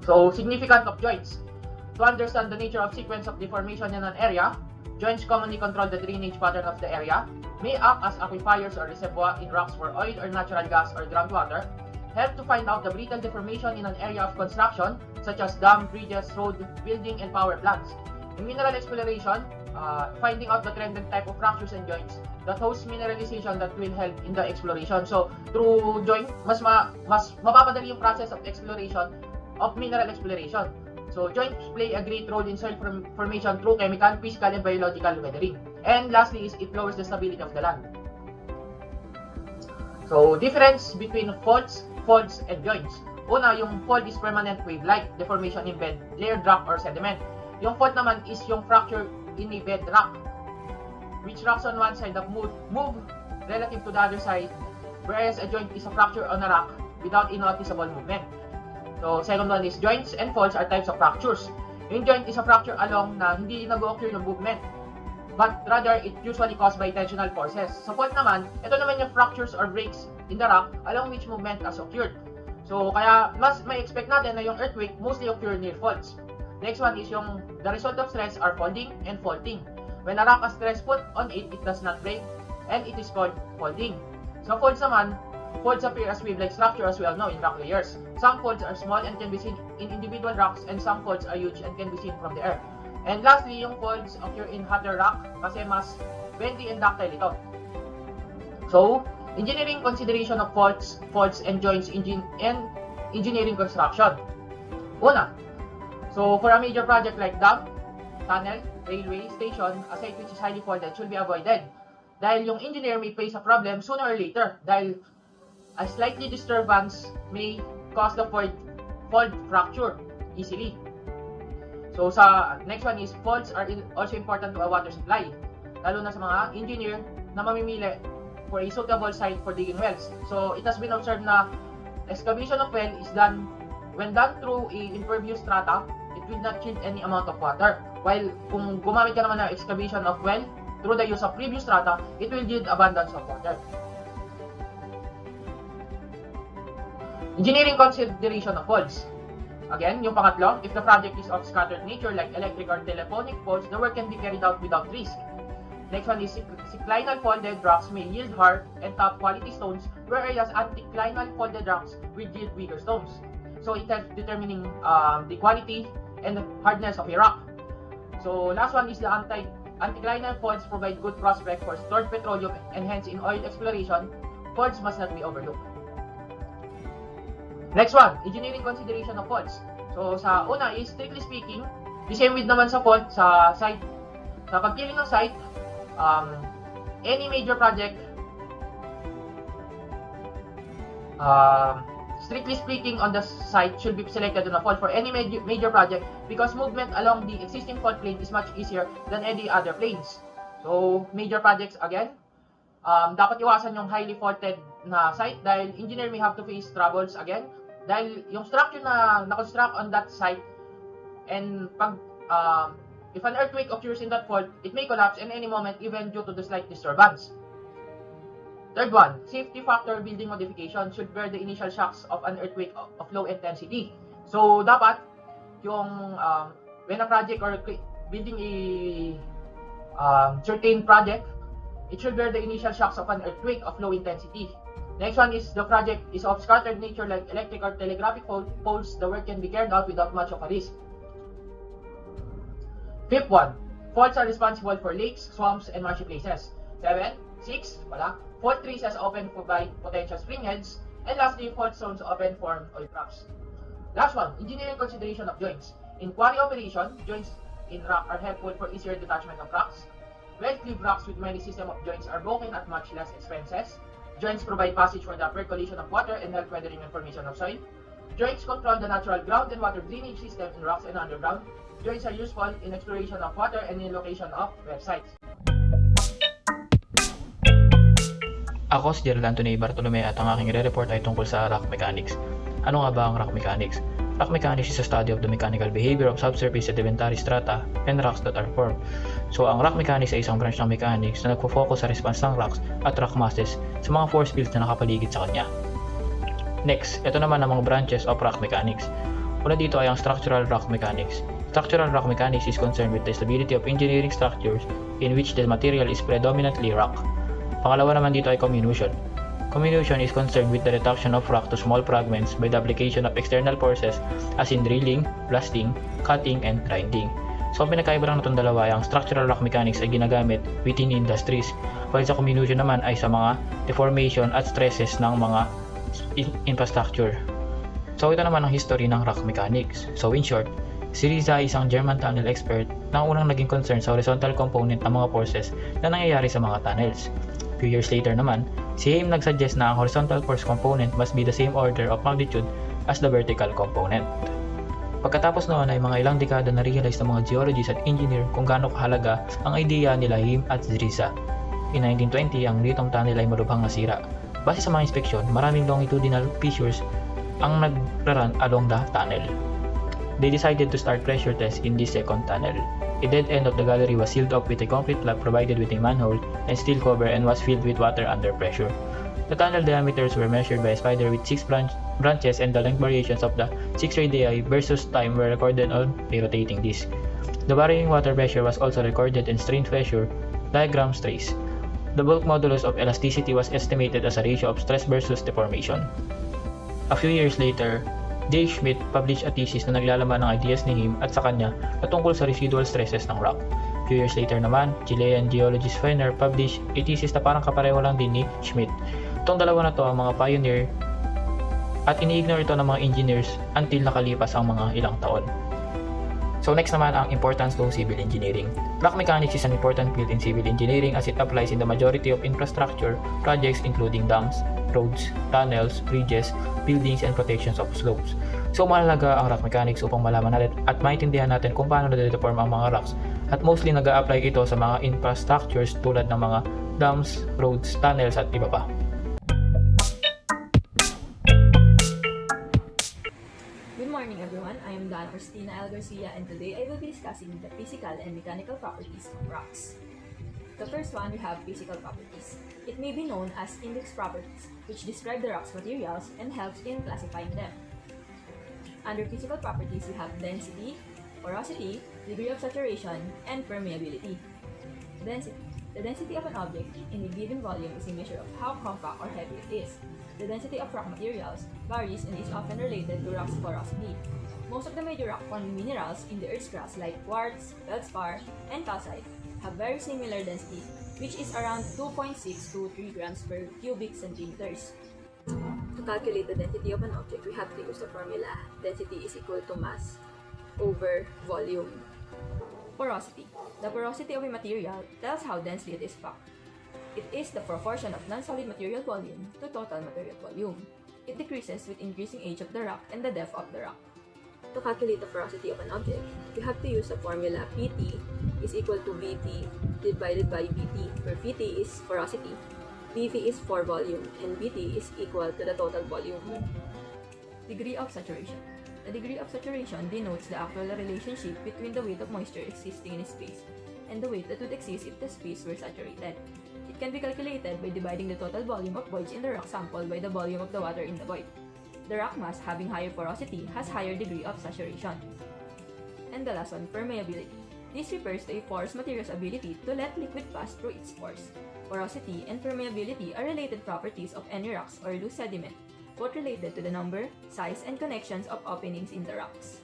So, significance of joints. To understand the nature of sequence of deformation in an area, Joints commonly control the drainage pattern of the area, may act as aquifers or reservoir in rocks for oil or natural gas or groundwater, help to find out the brittle deformation in an area of construction such as dam, bridges, road, building, and power plants. In mineral exploration, finding out the trend and type of fractures and joints that host mineralization that will help in the exploration. So, through joint, mas mapapadali yung process of exploration of mineral exploration. So, joints play a great role in soil formation through chemical, physical, and biological weathering. And lastly is it lowers the stability of the land. So, difference between faults, and joints. Una, yung fault is permanent wave-like deformation in bed, layered rock, or sediment. Yung fault naman is yung fracture in a bed rock, which rocks on one side that move relative to the other side, whereas a joint is a fracture on a rock without a noticeable movement. So, second one is joints and faults are types of fractures. Yung joint is a fracture along na hindi nag-occur yung movement, but rather it usually caused by tensional forces. Sa fault naman, ito naman yung fractures or breaks in the rock along which movement has occurred. So, kaya mas may expect natin na yung earthquake mostly occur near faults. Next one is yung the result of stress are folding and faulting. When a rock has stress put on it, it does not break, and it is called folding. So, faults naman, faults appear as wave-like structure as we all know in rock layers. Some faults are small and can be seen in individual rocks, and some faults are huge and can be seen from the air. And lastly, yung faults occur in hotter rock kasi mas bendy and ductile ito. So, engineering consideration of faults, and joints and engineering construction. Una, so for a major project like dam, tunnel, railway, station, a site which is highly faulted should be avoided. Dahil yung engineer may face a problem sooner or later dahil a slightly disturbance may cause the fault fracture easily. So sa next one is faults are also important to a water supply, lalo na sa mga engineer na mamimili for a suitable site for digging wells. So it has been observed na excavation of well is done when done through a impervious strata, it will not shield any amount of water. While kung gumamit ka naman ng excavation of well through the use of previous strata, it will yield abundance of water. Engineering consideration of faults. Again, yung pangatlo, if the project is of scattered nature like electric or telephonic faults, the work can be carried out without risk. Next one is synclinal folded rocks may yield hard and top quality stones, whereas anticlinal folded rocks will yield weaker stones. So it helps determining the quality and hardness of a rock. So last one is the anticlinal faults provide good prospect for stored petroleum, and hence in oil exploration, faults must not be overlooked. Next one, engineering consideration of faults. So sa una is strictly speaking, the same with naman sa fault sa site. Sa pagpili ng site, any major project, strictly speaking on the site should be selected on a fault for any major project because movement along the existing fault plane is much easier than any other planes. So, major projects again, dapat iwasan yung highly faulted na site dahil engineer may have to face troubles again dahil yung structure na na-construct on that site and pag if an earthquake occurs in that fault, it may collapse in any moment even due to the slight disturbance. Third one, safety factor building modification should bear the initial shocks of an earthquake of low intensity. So, dapat yung when a project or building a certain project, it should bear the initial shocks of an earthquake of low intensity. Next one is the project is of scattered nature like electric or telegraphic poles, the work can be carried out without much of a risk. Fifth one, faults are responsible for lakes, swamps, and marshy places. 7, 6, fault traces open by potential spring heads. And lastly, fault zones open for oil traps. Last one, engineering consideration of joints. In quarry operation, joints in rock are helpful for easier detachment of rocks. Well-cleaved rocks with many system of joints are broken at much less expenses. Joints provide passage for the percolation of water and help weathering and formation of soil. Joints control the natural ground and water drainage system in rocks and underground. Joints are useful in exploration of water and in location of websites. Ako si Jerald Bartolome at ang aking re-report ay tungkol sa rock mechanics. Ano nga ba ang rock mechanics? Rock mechanics is a study of the mechanical behavior of subsurface sedimentary strata and rocks that are formed. So ang rock mechanics ay isang branch ng mechanics na nagfo-focus sa response ng rocks at rock masses sa mga force fields na nakapaligid sa kanya. Next, ito naman ang mga branches of rock mechanics. Una dito ay ang structural rock mechanics. Structural rock mechanics is concerned with the stability of engineering structures in which the material is predominantly rock. Pangalawa naman dito ay comminution. Comminution is concerned with the reduction of rock to small fragments by the application of external forces as in drilling, blasting, cutting, and grinding. So ang pinagkaiba lang na itong dalawa ay ang structural rock mechanics ay ginagamit within industries, while sa comminution naman ay sa mga deformation at stresses ng mga infrastructure. So ito naman ang history ng rock mechanics. So in short, si Riza ay isang German tunnel expert na unang naging concern sa horizontal component ng mga forces na nangyayari sa mga tunnels. Few years later naman, si Heim nagsuggest na ang horizontal force component must be the same order of magnitude as the vertical component. Pagkatapos noon ay mga ilang dekada na-realize ng mga geologists at engineer kung gaano kahalaga ang ideya nila Heim at Riza. In 1920, ang litong tunnel ay malubhang nasira. Base sa mga inspeksyon, maraming longitudinal fissures ang nagrarun along the tunnel. They decided to start pressure tests in this second tunnel. A dead end of the gallery was sealed up with a concrete plug provided with a manhole and steel cover and was filled with water under pressure. The tunnel diameters were measured by a spider with 6 branches and the length variations of the 6 radii versus time were recorded on a rotating disc. The varying water pressure was also recorded and strain pressure diagrams traced. The bulk modulus of elasticity was estimated as a ratio of stress versus deformation. A few years later, J. Schmidt published a thesis na naglalaman ng ideas ni Heim at sa kanya na tungkol sa residual stresses ng rock. Few years later naman, Chilean geologist Fenner published a thesis na parang kapareho lang din ni Schmidt. Itong dalawa na to ang mga pioneer at ini-ignore ito ng mga engineers until nakalipas ang mga ilang taon. So next naman ang importance ng civil engineering. Rock mechanics is an important field in civil engineering as it applies in the majority of infrastructure projects including dams, roads, tunnels, bridges, buildings, and protections of slopes. So mahalaga ang rock mechanics upang malaman natin at maintindihan natin kung paano nade-deform ang mga rocks. At mostly nag-a-apply ito sa mga infrastructures tulad ng mga dams, roads, tunnels, at iba pa. Good morning everyone, I am Dan Christina L. Garcia and today I will be discussing the physical and mechanical properties of rocks. The first one, we have physical properties. It may be known as index properties, which describe the rock's materials and helps in classifying them. Under physical properties, we have density, porosity, degree of saturation, and permeability. Density. The density of an object in a given volume is a measure of how compact or heavy it is. The density of rock materials varies and is often related to rock's porosity. Most of the major rock-forming minerals in the Earth's crust like quartz, feldspar, and calcite have very similar density, which is around 2.6 to 3 grams per cubic centimeters. To calculate the density of an object, we have to use the formula density is equal to mass over volume. Porosity. The porosity of a material tells how densely it is packed. It is the proportion of non-solid material volume to total material volume. It decreases with increasing age of the rock and the depth of the rock. To calculate the porosity of an object, we have to use the formula Pt is equal to Vt divided by Bt, where Vt is porosity, Bv is for volume, and Bt is equal to the total volume. Degree of saturation. The degree of saturation denotes the actual relationship between the weight of moisture existing in a space and the weight that would exist if the space were saturated. It can be calculated by dividing the total volume of voids in the rock sample by the volume of the water in the void. The rock mass having higher porosity has higher degree of saturation. And the last one, permeability. This refers to a porous material's ability to let liquid pass through its pores. Porosity and permeability are related properties of any rocks or loose sediment, both related to the number, size, and connections of openings in the rocks.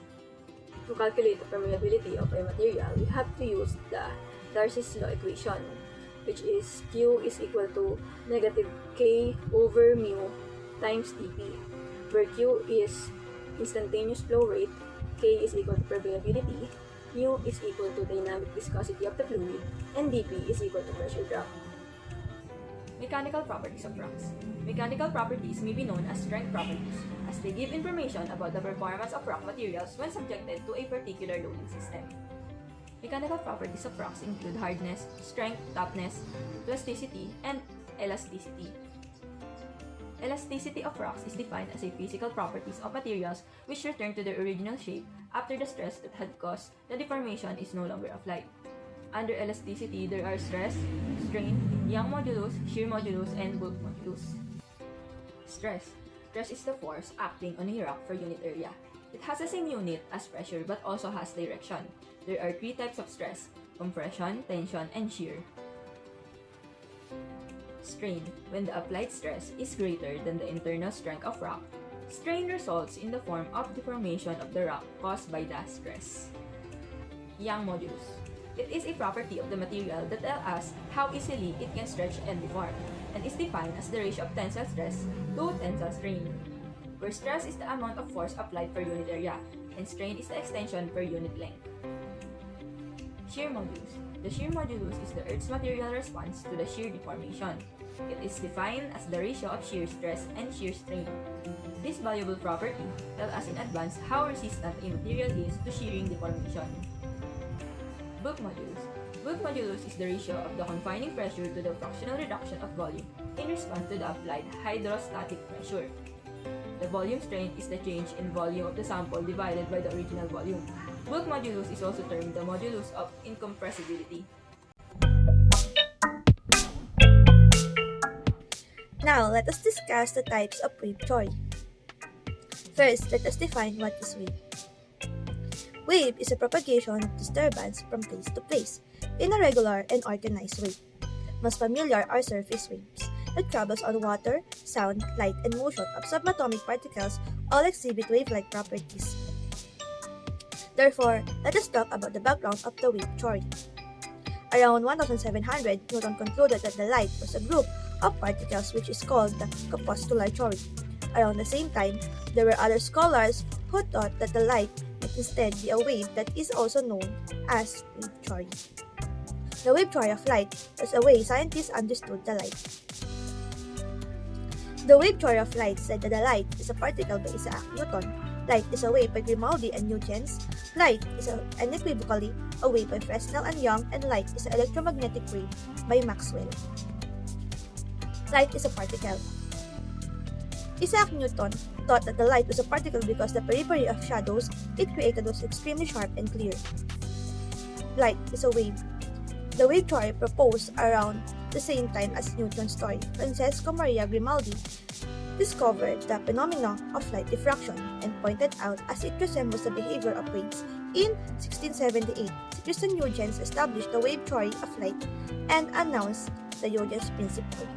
To calculate the permeability of a material, we have to use the Darcy's law equation, which is Q is equal to negative K over mu times dP, where Q is instantaneous flow rate, K is equal to permeability, mu is equal to dynamic viscosity of the fluid, and dP is equal to pressure drop. Mechanical properties of rocks. Mechanical properties may be known as strength properties, as they give information about the performance of rock materials when subjected to a particular loading system. Mechanical properties of rocks include hardness, strength, toughness, plasticity, and elasticity. Elasticity of rocks is defined as a physical properties of materials which return to their original shape after the stress that had caused the deformation is no longer applied. Under elasticity, there are stress, strain, Young modulus, shear modulus, and bulk modulus. Stress. Stress is the force acting on a rock per unit area. It has the same unit as pressure but also has direction. There are three types of stress: compression, tension, and shear. Strain. When the applied stress is greater than the internal strength of rock, strain results in the form of deformation of the rock caused by the stress. Young modulus. It is a property of the material that tells us how easily it can stretch and deform, and is defined as the ratio of tensile stress to tensile strain, where stress is the amount of force applied per unit area, and strain is the extension per unit length. Shear modulus. The shear modulus is the Earth's material response to the shear deformation. It is defined as the ratio of shear stress and shear strain. This valuable property tells us in advance how resistant a material is to shearing deformation. Bulk modulus. Bulk modulus is the ratio of the confining pressure to the fractional reduction of volume in response to the applied hydrostatic pressure. The volume strain is the change in volume of the sample divided by the original volume. Bulk modulus is also termed the modulus of incompressibility. Now, let us discuss the types of wave theory. First, let us define what is wave. Wave is a propagation of disturbance from place to place in a regular and organized way. Most familiar are surface waves that travels on water, sound, light, and motion of subatomic particles all exhibit wave-like properties. Therefore, let us talk about the background of the wave theory. Around 1700, Newton concluded that the light was a group of particles which is called the corpuscular theory. Around the same time, there were other scholars who thought that the light might instead be a wave that is also known as wave theory. The wave theory of light was a way scientists understood the light. The wave theory of light said that the light is a particle by Isaac Newton, light is a wave by Grimaldi and Huygens, light is unequivocally a wave by Fresnel and Young, and light is an electromagnetic wave by Maxwell. Light is a particle. Isaac Newton thought that the light was a particle because the periphery of shadows it created was extremely sharp and clear. Light is a wave. The wave theory proposed around the same time as Newton's theory. Francesco Maria Grimaldi discovered the phenomena of light diffraction and pointed out as it resembles the behavior of waves. In 1678, Jerson and Huygens established the wave theory of light and announced the Huygens principle.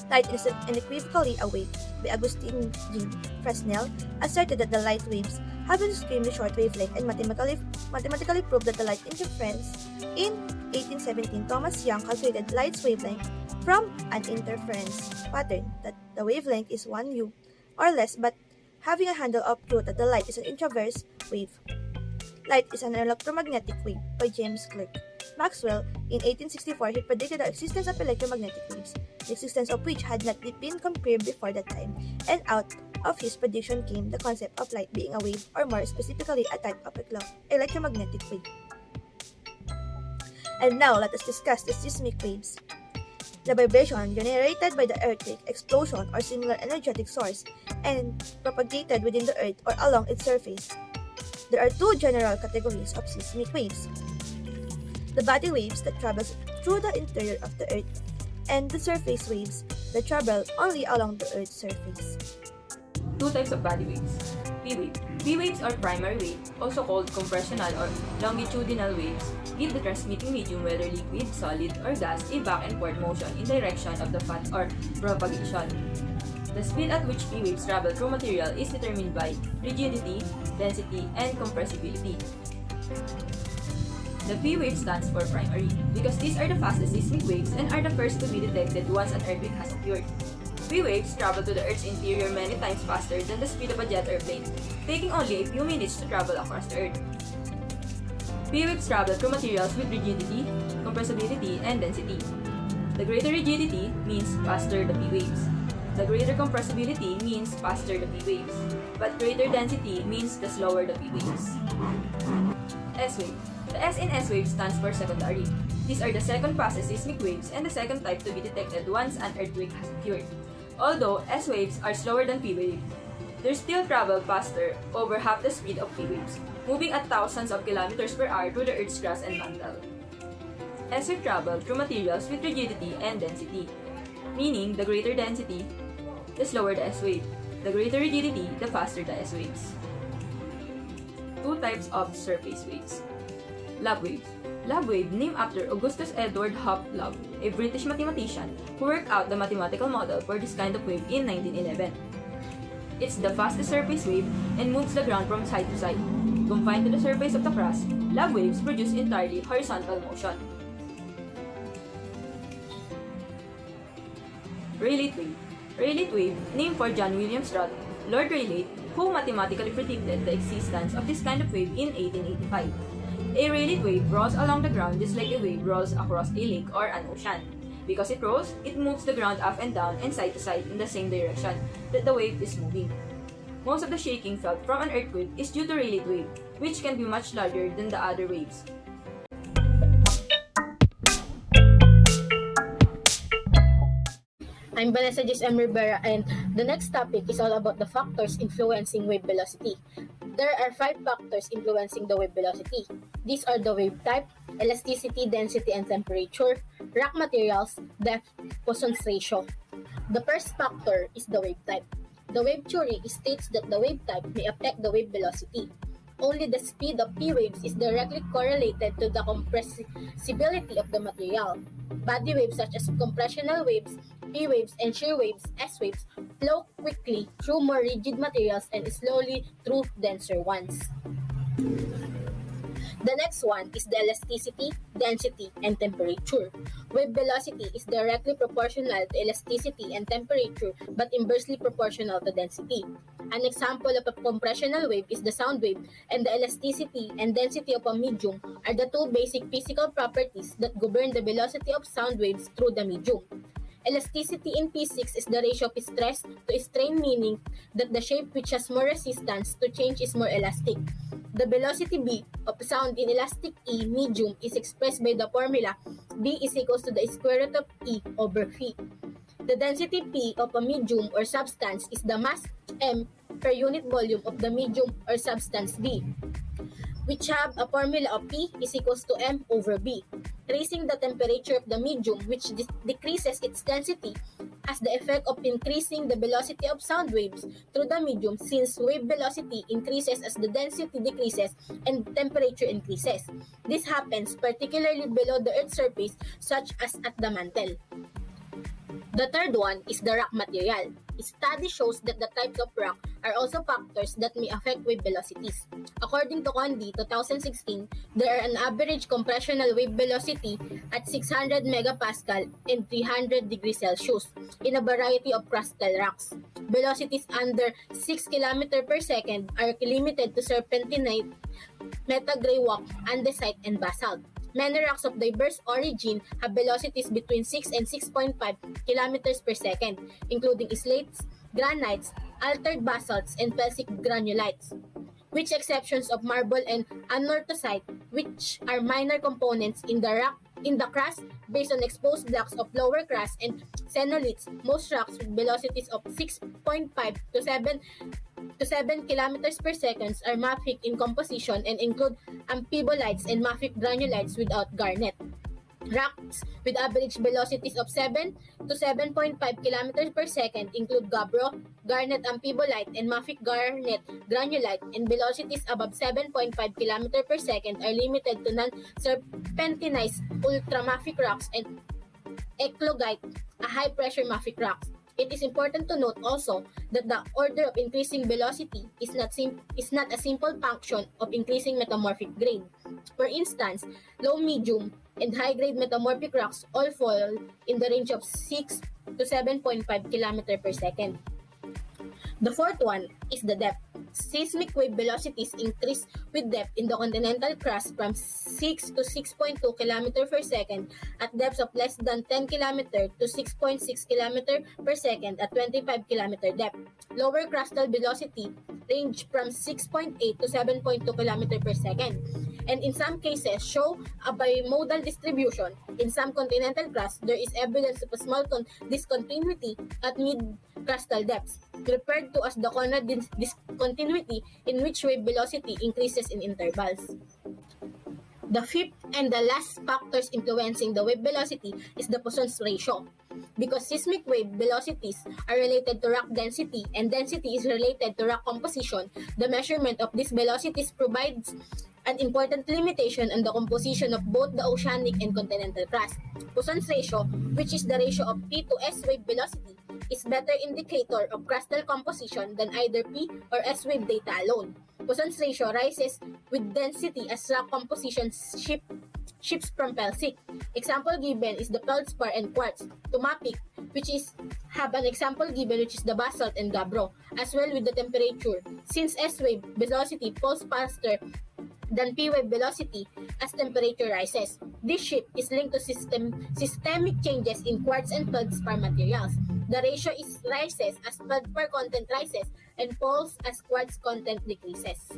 Light is unequivocally a wave by Agustin G. Fresnel asserted that the light waves have an extremely short wavelength and mathematically proved that the light interference. In 1817, Thomas Young calculated light's wavelength from an interference pattern that the wavelength is 1 u or less, but having a handle of truth that the light is an intraverse wave. Light is an electromagnetic wave by James Clerk. Maxwell, in 1864, he predicted the existence of electromagnetic waves, the existence of which had not been confirmed before that time, and out of his prediction came the concept of light being a wave, or more specifically, a type of electromagnetic wave. And now, let us discuss the seismic waves. The vibration generated by the earthquake, explosion, or similar energetic source, and propagated within the earth or along its surface. There are two general categories of seismic waves: the body waves that travel through the interior of the earth, and the surface waves that travel only along the earth's surface. Two types of body waves. P-wave. P-waves or primary wave, also called compressional or longitudinal waves, give the transmitting medium, whether liquid, solid, or gas, a back and forth motion in direction of the path or propagation. The speed at which P-waves travel through material is determined by rigidity, density, and compressibility. The P wave stands for primary because these are the fastest seismic waves and are the first to be detected once an earthquake has occurred. P waves travel to the Earth's interior many times faster than the speed of a jet airplane, taking only a few minutes to travel across the Earth. P waves travel through materials with rigidity, compressibility, and density. The greater rigidity means faster the P waves. The greater compressibility means faster the P waves, but greater density means the slower the P waves. S wave. The S in S wave stands for secondary. These are the second fastest seismic waves and the second type to be detected once an earthquake has occurred. Although S waves are slower than P wave, they still travel faster, over half the speed of P waves, moving at thousands of kilometers per hour through the Earth's crust and mantle. S wave travel through materials with rigidity and density, meaning the greater density, the slower the S wave. The greater rigidity, the faster the S waves. Two types of surface waves. Love waves. Love wave, named after Augustus Edward Hop Love, a British mathematician who worked out the mathematical model for this kind of wave in 1911. It's the fastest surface wave and moves the ground from side to side. Confined to the surface of the crust, love waves produce entirely horizontal motion. Rayleigh wave. Rayleigh wave, named for John William Strutt, Lord Rayleigh, who mathematically predicted the existence of this kind of wave in 1885. A Rayleigh wave rolls along the ground just like a wave rolls across a lake or an ocean. Because it rolls, it moves the ground up and down and side to side in the same direction that the wave is moving. Most of the shaking felt from an earthquake is due to Rayleigh wave, which can be much larger than the other waves. I'm Vanessa Rivera, and the next topic is all about the factors influencing wave velocity. There are 5 factors influencing the wave velocity. These are the wave type, elasticity, density, and temperature, rock materials, depth, Poisson's ratio. The first factor is the wave type. The wave theory states that the wave type may affect the wave velocity. Only the speed of P waves is directly correlated to the compressibility of the material. Body waves such as compressional waves, P waves, and shear waves, S waves, flow quickly through more rigid materials and slowly through denser ones. The next one is the elasticity, density, and temperature. Wave velocity is directly proportional to elasticity and temperature but inversely proportional to density. An example of a compressional wave is the sound wave, and the elasticity and density of a medium are the two basic physical properties that govern the velocity of sound waves through the medium. Elasticity in physics is the ratio of stress to strain, meaning that the shape which has more resistance to change is more elastic. The velocity B of sound in elastic E medium is expressed by the formula B is equals to the square root of E over phi. The density P of a medium or substance is the mass M per unit volume of the medium or substance B, which have a formula of P is equals to M over B. Raising the temperature of the medium, which decreases its density, has the effect of increasing the velocity of sound waves through the medium, since wave velocity increases as the density decreases and temperature increases. This happens particularly below the Earth's surface, such as at the mantle. The third one is the rock material. Study shows that the types of rock are also factors that may affect wave velocities. According to Condi, 2016, there are an average compressional wave velocity at 600 megapascal and 300 degrees Celsius in a variety of crustal rocks. Velocities under 6 km per second are limited to serpentinite, metagraywalk, andesite, and basalt. Many rocks of diverse origin have velocities between 6 and 6.5 kilometers per second, including slates, granites, altered basalts, and felsic granulites, with exceptions of marble and anorthosite, which are minor components in the crust based on exposed blocks of lower crust, and xenoliths. Most rocks with velocities of 6.5 to 7 kilometers per second are mafic in composition and include amphibolites and mafic granulites without garnet. Rocks with average velocities of 7 to 7.5 kilometers per second include gabbro, garnet amphibolite, and mafic garnet granulite, and velocities above 7.5 kilometers per second are limited to non-serpentinized ultramafic rocks and eclogite, a high-pressure mafic rocks. It is important to note also that the order of increasing velocity is not a simple function of increasing metamorphic grade. For instance, low, medium, and high-grade metamorphic rocks all fall in the range of 6 to 7.5 km per second. The fourth one is the depth. Seismic wave velocities increase with depth in the continental crust from 6 to 6.2 km per second at depths of less than 10 km to 6.6 km per second at 25 km depth. Lower crustal velocity range from 6.8 to 7.2 km per second, and in some cases show a bimodal distribution. In some continental crusts, there is evidence of a small discontinuity at mid-crustal depths, referred to as the Conrad discontinuity, in which wave velocity increases in intervals. The fifth and the last factors influencing the wave velocity is the Poisson's ratio. Because seismic wave velocities are related to rock density and density is related to rock composition, the measurement of these velocities provides an important limitation on the composition of both the oceanic and continental crust. Poisson's ratio, which is the ratio of P to S wave velocity, is better indicator of crustal composition than either P or S wave data alone. Poisson's ratio rises with density as rock composition shifts from felsic. Example given is the feldspar and quartz to mafic, which is have an example given which is the basalt and gabbro, as well with the temperature. Since S wave velocity falls faster than P wave velocity as temperature rises. This shift is linked to systemic changes in quartz and feldspar materials. The ratio rises as feldspar content rises and falls as quartz content decreases.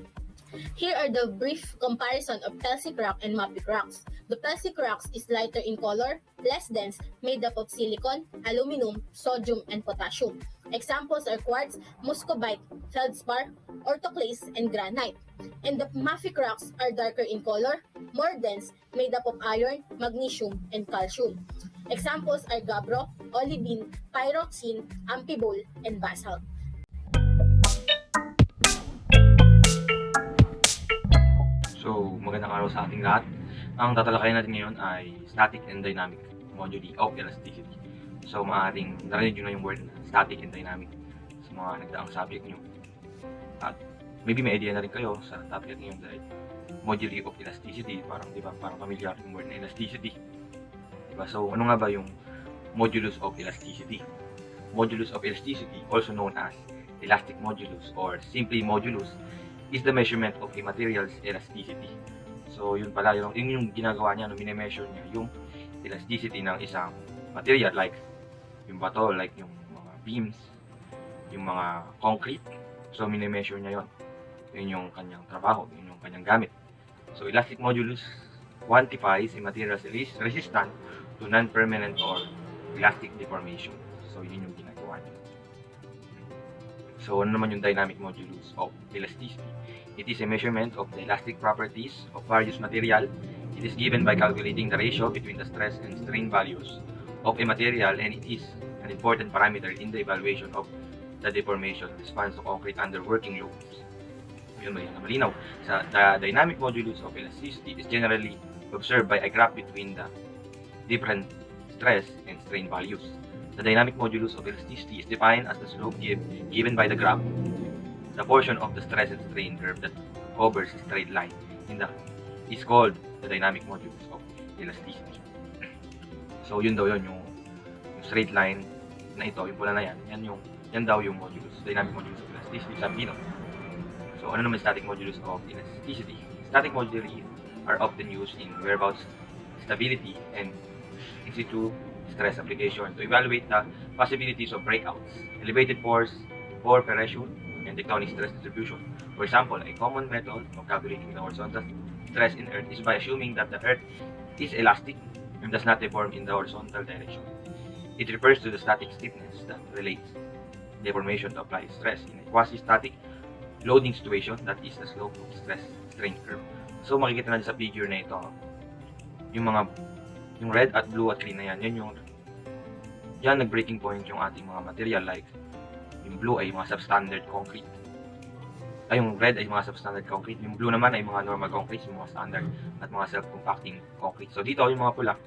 Here are the brief comparison of felsic rock and mafic rocks. The felsic rocks is lighter in color, less dense, made up of silicon, aluminum, sodium, and potassium. Examples are quartz, muscovite, feldspar, orthoclase, and granite. And the mafic rocks are darker in color, more dense, made up of iron, magnesium, and calcium. Examples are gabbro, olivine, pyroxene, amphibole, and basalt. So, magandang araw sa ating lahat. Ang tatalakayin natin ngayon ay static and dynamic moduli of elasticity. So, maaaring narinig nyo na yung word na static and dynamic sa mga nagdaang subject nyo. At maybe may idea na rin kayo sa topic ngayon dahil moduli of elasticity, parang familiar yung word na elasticity. Diba? So, ano nga ba yung modulus of elasticity? Modulus of elasticity, also known as elastic modulus or simply modulus, is the measurement of a material's elasticity. So, yun pala, yun yung ginagawa niya, mini-measure niya yung elasticity ng isang material like yung bato, like yung mga beams, yung mga concrete. So, mini-measure niya yun. Yun yung kanyang trabaho, yun yung kanyang gamit. So, elastic modulus quantifies a material's resistance to non-permanent or elastic deformation. So, yun yung ginagawa niya. So, ano naman yung dynamic modulus of elasticity? It is a measurement of the elastic properties of various material. It is given by calculating the ratio between the stress and strain values of a material, and it is an important parameter in the evaluation of the deformation response to concrete under working loads. Yun na malinaw. The dynamic modulus of elasticity is generally observed by a graph between the different stress and strain values. The dynamic modulus of elasticity is defined as the slope given by the graph, the portion of the stress and strain curve that covers a straight line is called the dynamic modulus of elasticity. So yun daw yun, yung straight line na ito, yung pula na yan daw yung modulus, dynamic modulus of elasticity, sabi dito. So ano naman static modulus of elasticity? Static moduli are often used in whereabouts stability and in situ stress application to evaluate the possibilities of breakouts, elevated force, pore pressure, and tectonic stress distribution. For example, a common method of calculating the horizontal stress in Earth is by assuming that the Earth is elastic and does not deform in the horizontal direction. It refers to the static stiffness that relates deformation to applied stress in a quasi-static loading situation, that is the slope of stress-strain curve. So makikita natin sa figure na ito, yung red at blue at green na yan nag-breaking point yung ating mga material, like yung blue ay mga substandard concrete, yung red ay mga substandard concrete, yung blue naman ay mga normal concrete, yung mga standard at mga self-compacting concrete. So dito yung mga pula,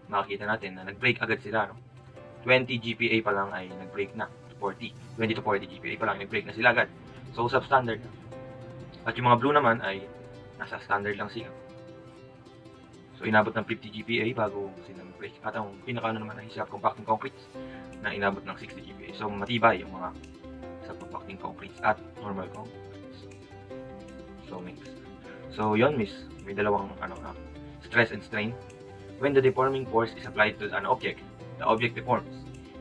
makikita natin na nag-break agad sila, 20 GPa pa lang ay nag-break na, 20 to 40 GPa pa lang nag-break na sila agad. So substandard na. At yung mga blue naman ay nasa standard lang sila. So inabot ng 50 GPa bago sila mag-break. At ang pinaka naman ay self-compacting concretes na inabot ng 60 GPa. So matibay yung mga self-compacting concretes at normal concretes. So next. So yun may dalawang stress and strain. When the deforming force is applied to an object, the object deforms.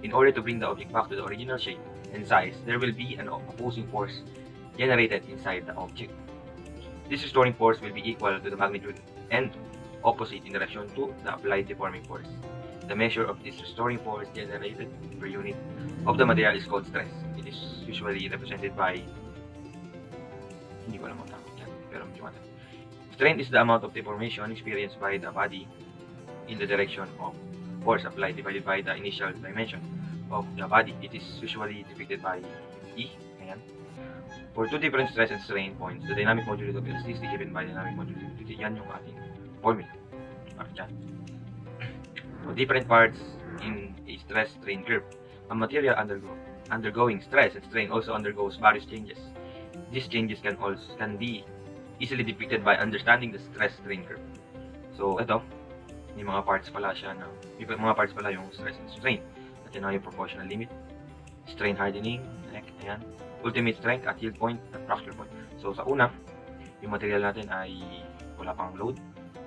In order to bring the object back to the original shape and size, there will be an opposing force generated inside the object. This restoring force will be equal to the magnitude and opposite in direction to the applied deforming force. The measure of this restoring force generated per unit of the material is called stress. It is usually represented by, hindi ko alam ang tawag yan, pero medyo mata. Strain is the amount of deformation experienced by the body in the direction of force applied divided by the initial dimension of the body. It is usually depicted by E. Ayan. For two different stress and strain points, the dynamic modulus of elasticity given by dynamic modulus of elasticity, yan yung ating formula. Dyan. So, different parts in a stress-strain curve. A material undergoing stress and strain also undergoes various changes. These changes can be easily depicted by understanding the stress-strain curve. So, ito, may mga parts pala siya na, may mga parts pala yung stress and strain. At yun yung proportional limit, strain hardening, ayan, ultimate strength at yield point at fracture point. So, sa una, yung material natin ay wala pang load.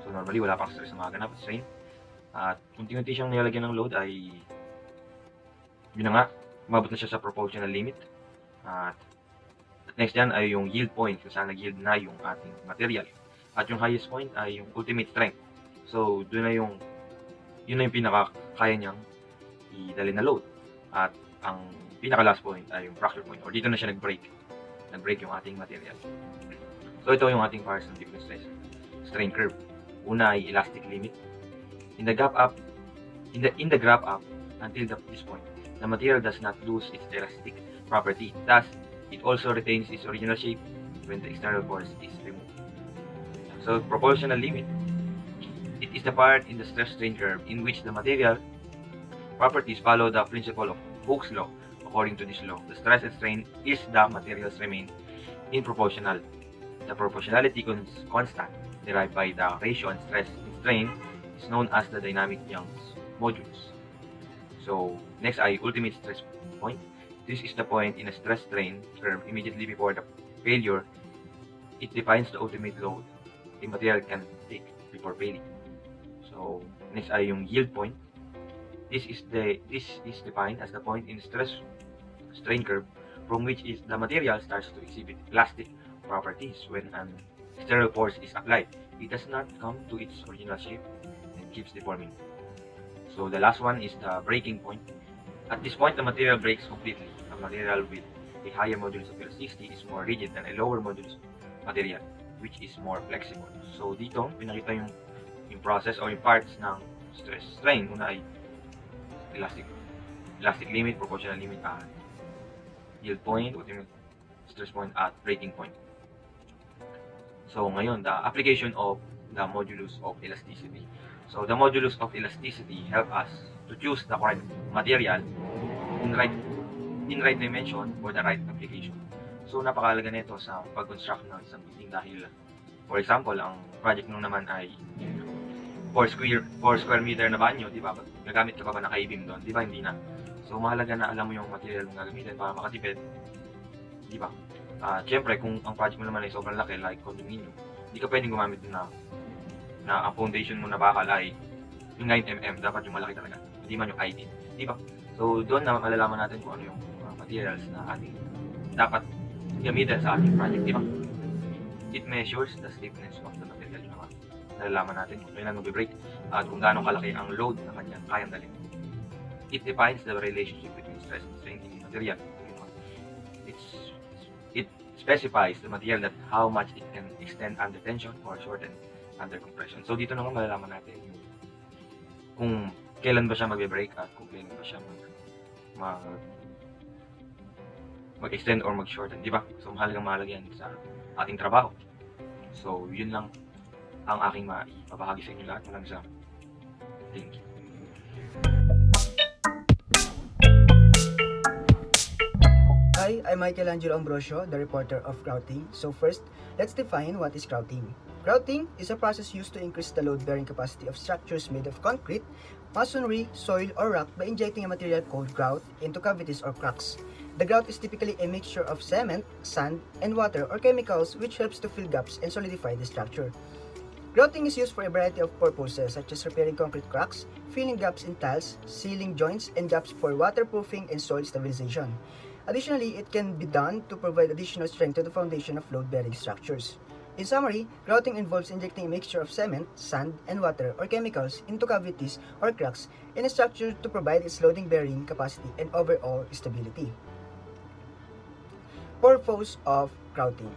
So, normally, wala pang stress na magaganap at strain. At unti-unti siyang nilalagyan ng load ay, yun na nga, umabot na siya sa proportional limit. At next yan ay yung yield point, kung saan nag-yield na yung ating material. At yung highest point ay yung ultimate strength. So, yun na yung pinaka-kaya niyang idali na load. At ang pinaka-last point ay yung fracture point. Or dito na siya nag-break. Nag-break yung ating material. So, ito yung ating parts ng different stress strain curve. Una ay elastic limit. In the graph up until this point, the material does not lose its elastic property. Thus, it also retains its original shape when the external force is removed. So, proportional limit. It is the part in the stress-strain curve in which the material properties follow the principle of Hooke's law. According to this law, the stress and strain is the materials remain in proportional. The proportionality constant derived by the ratio and stress and strain is known as the dynamic Young's modulus. So, next ay ultimate stress point. This is the point in a stress-strain curve immediately before the failure. It defines the ultimate load the material can take before failing. So, next ay yung yield point. This is defined as the point in the stress-strain curve from which the material starts to exhibit elastic properties when an external force is applied. It does not come to its original shape and keeps deforming. So, the last one is the breaking point. At this point, the material breaks completely. A material with a higher modulus of elasticity is more rigid than a lower modulus material, which is more flexible. So, dito, pinakita yung process or yung parts ng stress strain. Una ay elastic limit, proportional limit, at yield point, ultimate stress point, at breaking point. So, ngayon, the application of the modulus of elasticity. So, the modulus of elasticity help us to choose the correct material in right dimension for the right application. So, napakahalaga nito sa pag-construct ng isang building dahil, for example, ang project nung naman ay 4 square meter na banyo, di ba? Gagamit ka pa ba ng I-beam doon? Di ba? Hindi na. So, mahalaga na alam mo yung material mong gagamitin para makatipid. Di ba? Siyempre, kung ang project mo naman ay sobrang laki, like condominium, hindi ka pwedeng gumamit na ang foundation mo na bakal ay yung 9mm, dapat yung malaki talaga. Hindi man yung I-beam. Di ba? So, doon na malalaman natin kung ano yung materials na ating dapat gamitin sa ating project. Di ba? It measures the stiffness of the material. Yung nalalaman natin kung kailan mag-break at kung gaano kalaki ang load na kayang dalhin. It defines the relationship between stress and strain in the material. It specifies the material that how much it can extend under tension or shorten under compression. So, dito naman malalaman natin kung kailan ba siya mag-break at kung kailan ba siya mag-extend or mag-shorten, di ba? So, mahalaga yan sa ating trabaho. So, yun lang ang aking maipabahagi sa inyo lahat. Maraming salamat. Thank you. Hi, I'm Angelo, the reporter of Grouting. So first, let's define what is grouting. Grouting is a process used to increase the load-bearing capacity of structures made of concrete, masonry, soil, or rock by injecting a material called grout into cavities or cracks. The grout is typically a mixture of cement, sand, and water or chemicals which helps to fill gaps and solidify the structure. Grouting is used for a variety of purposes such as repairing concrete cracks, filling gaps in tiles, sealing joints, and gaps for waterproofing and soil stabilization. Additionally, it can be done to provide additional strength to the foundation of load-bearing structures. In summary, grouting involves injecting a mixture of cement, sand, and water or chemicals into cavities or cracks in a structure to provide its loading-bearing capacity and overall stability. Purpose of grouting.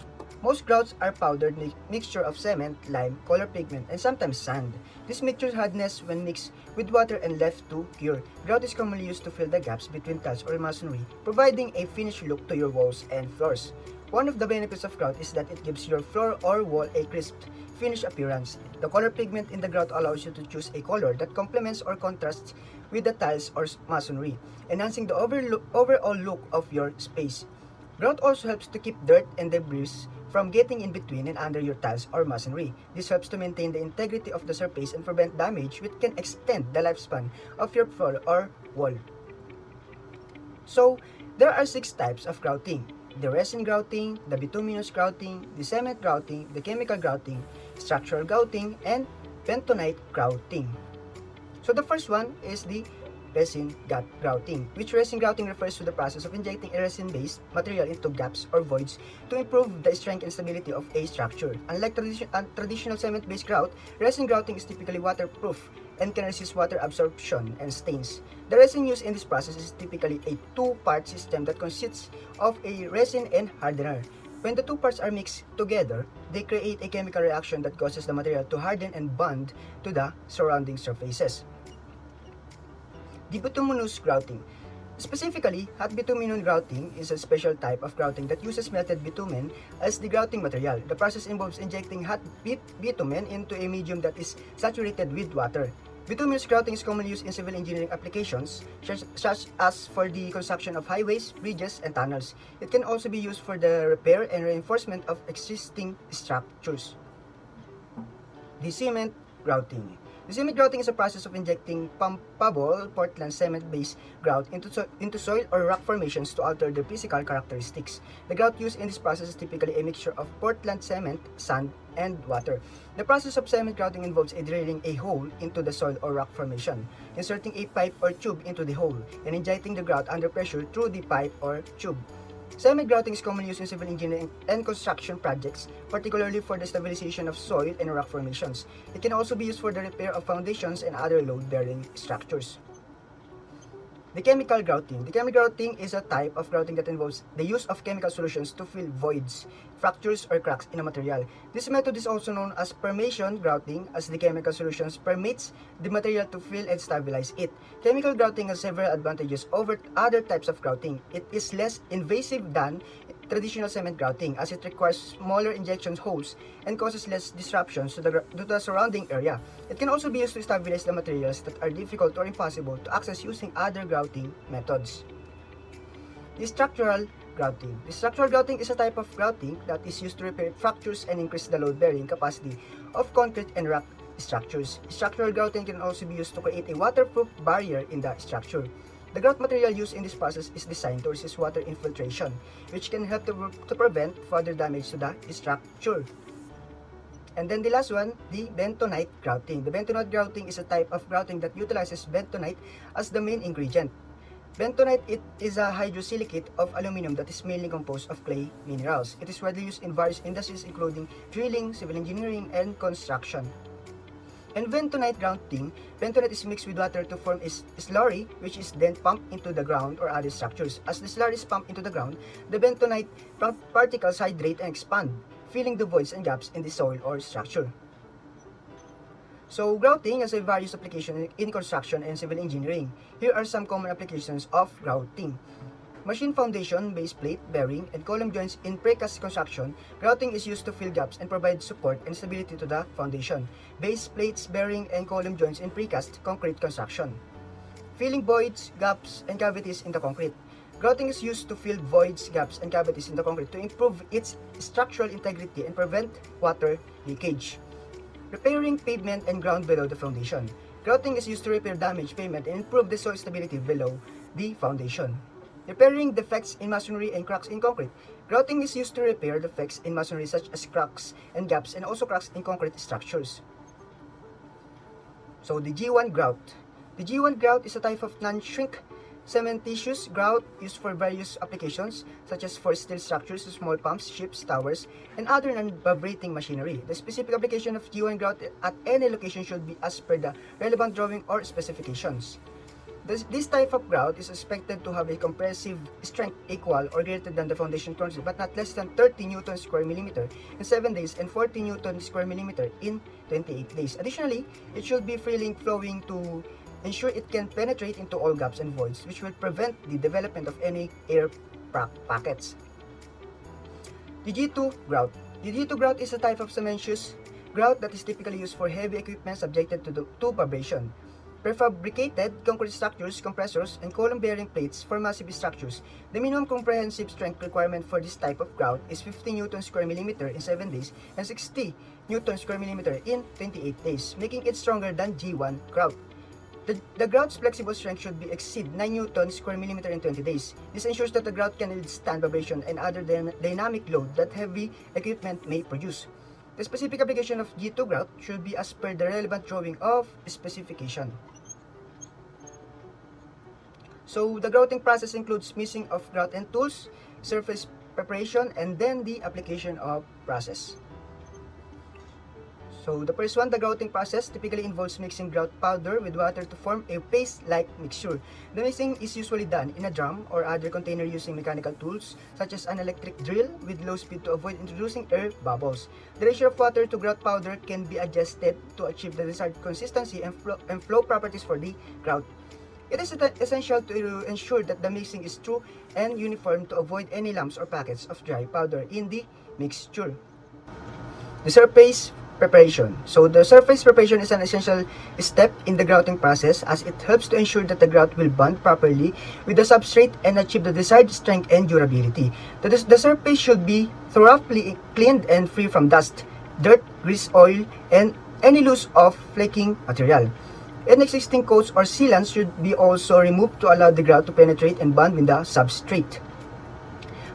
Most grouts are powdered mixture of cement, lime, color pigment, and sometimes sand. This mixture hardness when mixed with water and left to cure. Grout is commonly used to fill the gaps between tiles or masonry, providing a finished look to your walls and floors. One of the benefits of grout is that it gives your floor or wall a crisp, finished appearance. The color pigment in the grout allows you to choose a color that complements or contrasts with the tiles or masonry, enhancing the overall look of your space. Grout also helps to keep dirt and debris from getting in between and under your tiles or masonry. This helps to maintain the integrity of the surface and prevent damage which can extend the lifespan of your floor or wall. So, there are 6 types of grouting: the resin grouting, the bituminous grouting, the cement grouting, the chemical grouting, structural grouting, and bentonite grouting. So the first one is the resin grouting, which resin grouting refers to the process of injecting a resin-based material into gaps or voids to improve the strength and stability of a structure. Unlike traditional cement-based grout, resin grouting is typically waterproof and can resist water absorption and stains. The resin used in this process is typically a 2-part system that consists of a resin and hardener. When the 2 parts are mixed together, they create a chemical reaction that causes the material to harden and bond to the surrounding surfaces. The bituminous grouting. Specifically, hot bitumen grouting is a special type of grouting that uses melted bitumen as the grouting material. The process involves injecting hot bitumen into a medium that is saturated with water. Bituminous grouting is commonly used in civil engineering applications, such as for the construction of highways, bridges, and tunnels. It can also be used for the repair and reinforcement of existing structures. The cement grouting. The cement grouting is a process of injecting pumpable Portland cement-based grout into soil or rock formations to alter their physical characteristics. The grout used in this process is typically a mixture of Portland cement, sand, and water. The process of cement grouting involves drilling a hole into the soil or rock formation, inserting a pipe or tube into the hole, and injecting the grout under pressure through the pipe or tube. Cement grouting is commonly used in civil engineering and construction projects, particularly for the stabilization of soil and rock formations. It can also be used for the repair of foundations and other load-bearing structures. The chemical grouting. The chemical grouting is a type of grouting that involves the use of chemical solutions to fill voids, fractures, or cracks in a material. This method is also known as permeation grouting, as the chemical solutions permeates the material to fill and stabilize it. Chemical grouting has several advantages over other types of grouting. It is less invasive than traditional cement grouting, as it requires smaller injection holes and causes less disruptions to the surrounding area. It can also be used to stabilize the materials that are difficult or impossible to access using other grouting methods. The structural grouting. The structural grouting is a type of grouting that is used to repair fractures and increase the load-bearing capacity of concrete and rock structures. Structural grouting can also be used to create a waterproof barrier in the structure. The grout material used in this process is designed to resist water infiltration, which can help to prevent further damage to the structure. And then the last one, the bentonite grouting. The bentonite grouting is a type of grouting that utilizes bentonite as the main ingredient. Bentonite is a hydrosilicate of aluminum that is mainly composed of clay minerals. It is widely used in various industries including drilling, civil engineering, and construction. In bentonite grouting, bentonite is mixed with water to form a slurry, which is then pumped into the ground or other structures. As the slurry is pumped into the ground, the bentonite particles hydrate and expand, filling the voids and gaps in the soil or structure. So, grouting has a various applications in construction and civil engineering. Here are some common applications of grouting. Machine foundation, base plate, bearing, and column joints in precast construction. Grouting is used to fill gaps and provide support and stability to the foundation. Base plates, bearing, and column joints in precast concrete construction. Filling voids, gaps, and cavities in the concrete. Grouting is used to fill voids, gaps, and cavities in the concrete to improve its structural integrity and prevent water leakage. Repairing pavement and ground below the foundation. Grouting is used to repair damaged pavement and improve the soil stability below the foundation. Repairing defects in masonry and cracks in concrete. Grouting is used to repair defects in masonry such as cracks and gaps and also cracks in concrete structures. So the G1 grout. The G1 grout is a type of non-shrink cementitious grout used for various applications such as for steel structures, small pumps, ships, towers, and other non-vibrating machinery. The specific application of G1 grout at any location should be as per the relevant drawing or specifications. This type of grout is expected to have a compressive strength equal or greater than the foundation concrete, but not less than 30 newtons square millimeter in 7 days and 40 newtons square millimeter in 28 days. Additionally, it should be freely flowing to ensure it can penetrate into all gaps and voids, which will prevent the development of any air pockets. The G2 grout. The G2 grout is a type of cementitious grout that is typically used for heavy equipment subjected to vibration. Prefabricated concrete structures, compressors, and column-bearing plates for massive structures. The minimum comprehensive strength requirement for this type of grout is 50 newtons square millimeter in 7 days and 60 newtons square millimeter in 28 days, making it stronger than G1 grout. The grout's flexible strength should be exceed 9 newtons square millimeter in 20 days. This ensures that the grout can withstand vibration and other dynamic load that heavy equipment may produce. The specific application of G2 grout should be as per the relevant drawing of specification. So the grouting process includes mixing of grout and tools, surface preparation, and then the application of process. So the first one, the grouting process, typically involves mixing grout powder with water to form a paste-like mixture. The mixing is usually done in a drum or other container using mechanical tools such as an electric drill with low speed to avoid introducing air bubbles. The ratio of water to grout powder can be adjusted to achieve the desired consistency and flow properties for the grout. It is essential to ensure that the mixing is true and uniform to avoid any lumps or packets of dry powder in the mixture. The surface preparation. So the surface preparation is an essential step in the grouting process as it helps to ensure that the grout will bond properly with the substrate and achieve the desired strength and durability. The surface should be thoroughly cleaned and free from dust, dirt, grease, oil, and any loose or flaking material. Any existing coats or sealants should be also removed to allow the grout to penetrate and bond with the substrate.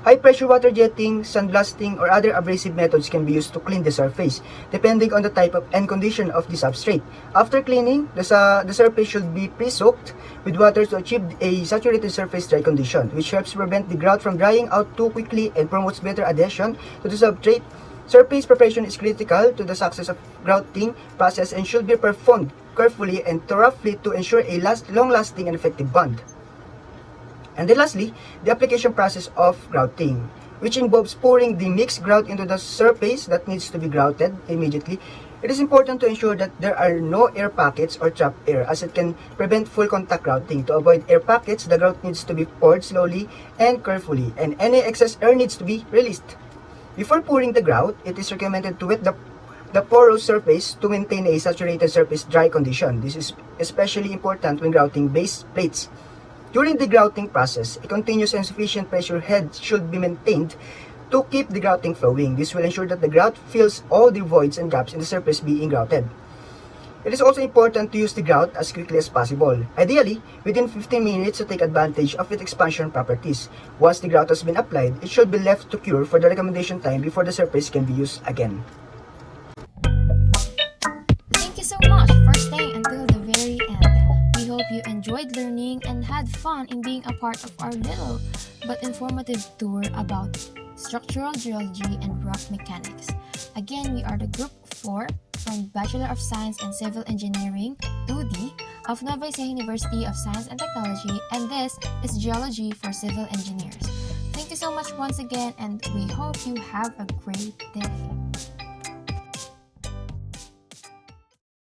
High pressure water jetting, sandblasting, or other abrasive methods can be used to clean the surface, depending on the type and condition of the substrate. After cleaning, the surface should be pre-soaked with water to achieve a saturated surface dry condition, which helps prevent the grout from drying out too quickly and promotes better adhesion to the substrate. Surface preparation is critical to the success of grouting process and should be performed carefully and thoroughly to ensure a long-lasting and effective bond. And then lastly, the application process of grouting, which involves pouring the mixed grout into the surface that needs to be grouted immediately. It is important to ensure that there are no air pockets or trapped air, as it can prevent full contact grouting. To avoid air pockets, the grout needs to be poured slowly and carefully, and any excess air needs to be released. Before pouring the grout, it is recommended to wet the porous surface to maintain a saturated surface dry condition. This is especially important when grouting base plates. During the grouting process, a continuous and sufficient pressure head should be maintained to keep the grouting flowing. This will ensure that the grout fills all the voids and gaps in the surface being grouted. It is also important to use the grout as quickly as possible, ideally within 15 minutes to take advantage of its expansion properties. Once the grout has been applied, it should be left to cure for the recommendation time before the surface can be used again. Thank you so much for staying until the very end. We hope you enjoyed learning and had fun in being a part of our little but informative tour about structural geology and rock mechanics. Again, we are the Group 4 from Bachelor of Science in Civil Engineering 2D of Nueva Ecija University of Science and Technology, and this is Geology for Civil Engineers. Thank you so much once again, and we hope you have a great day.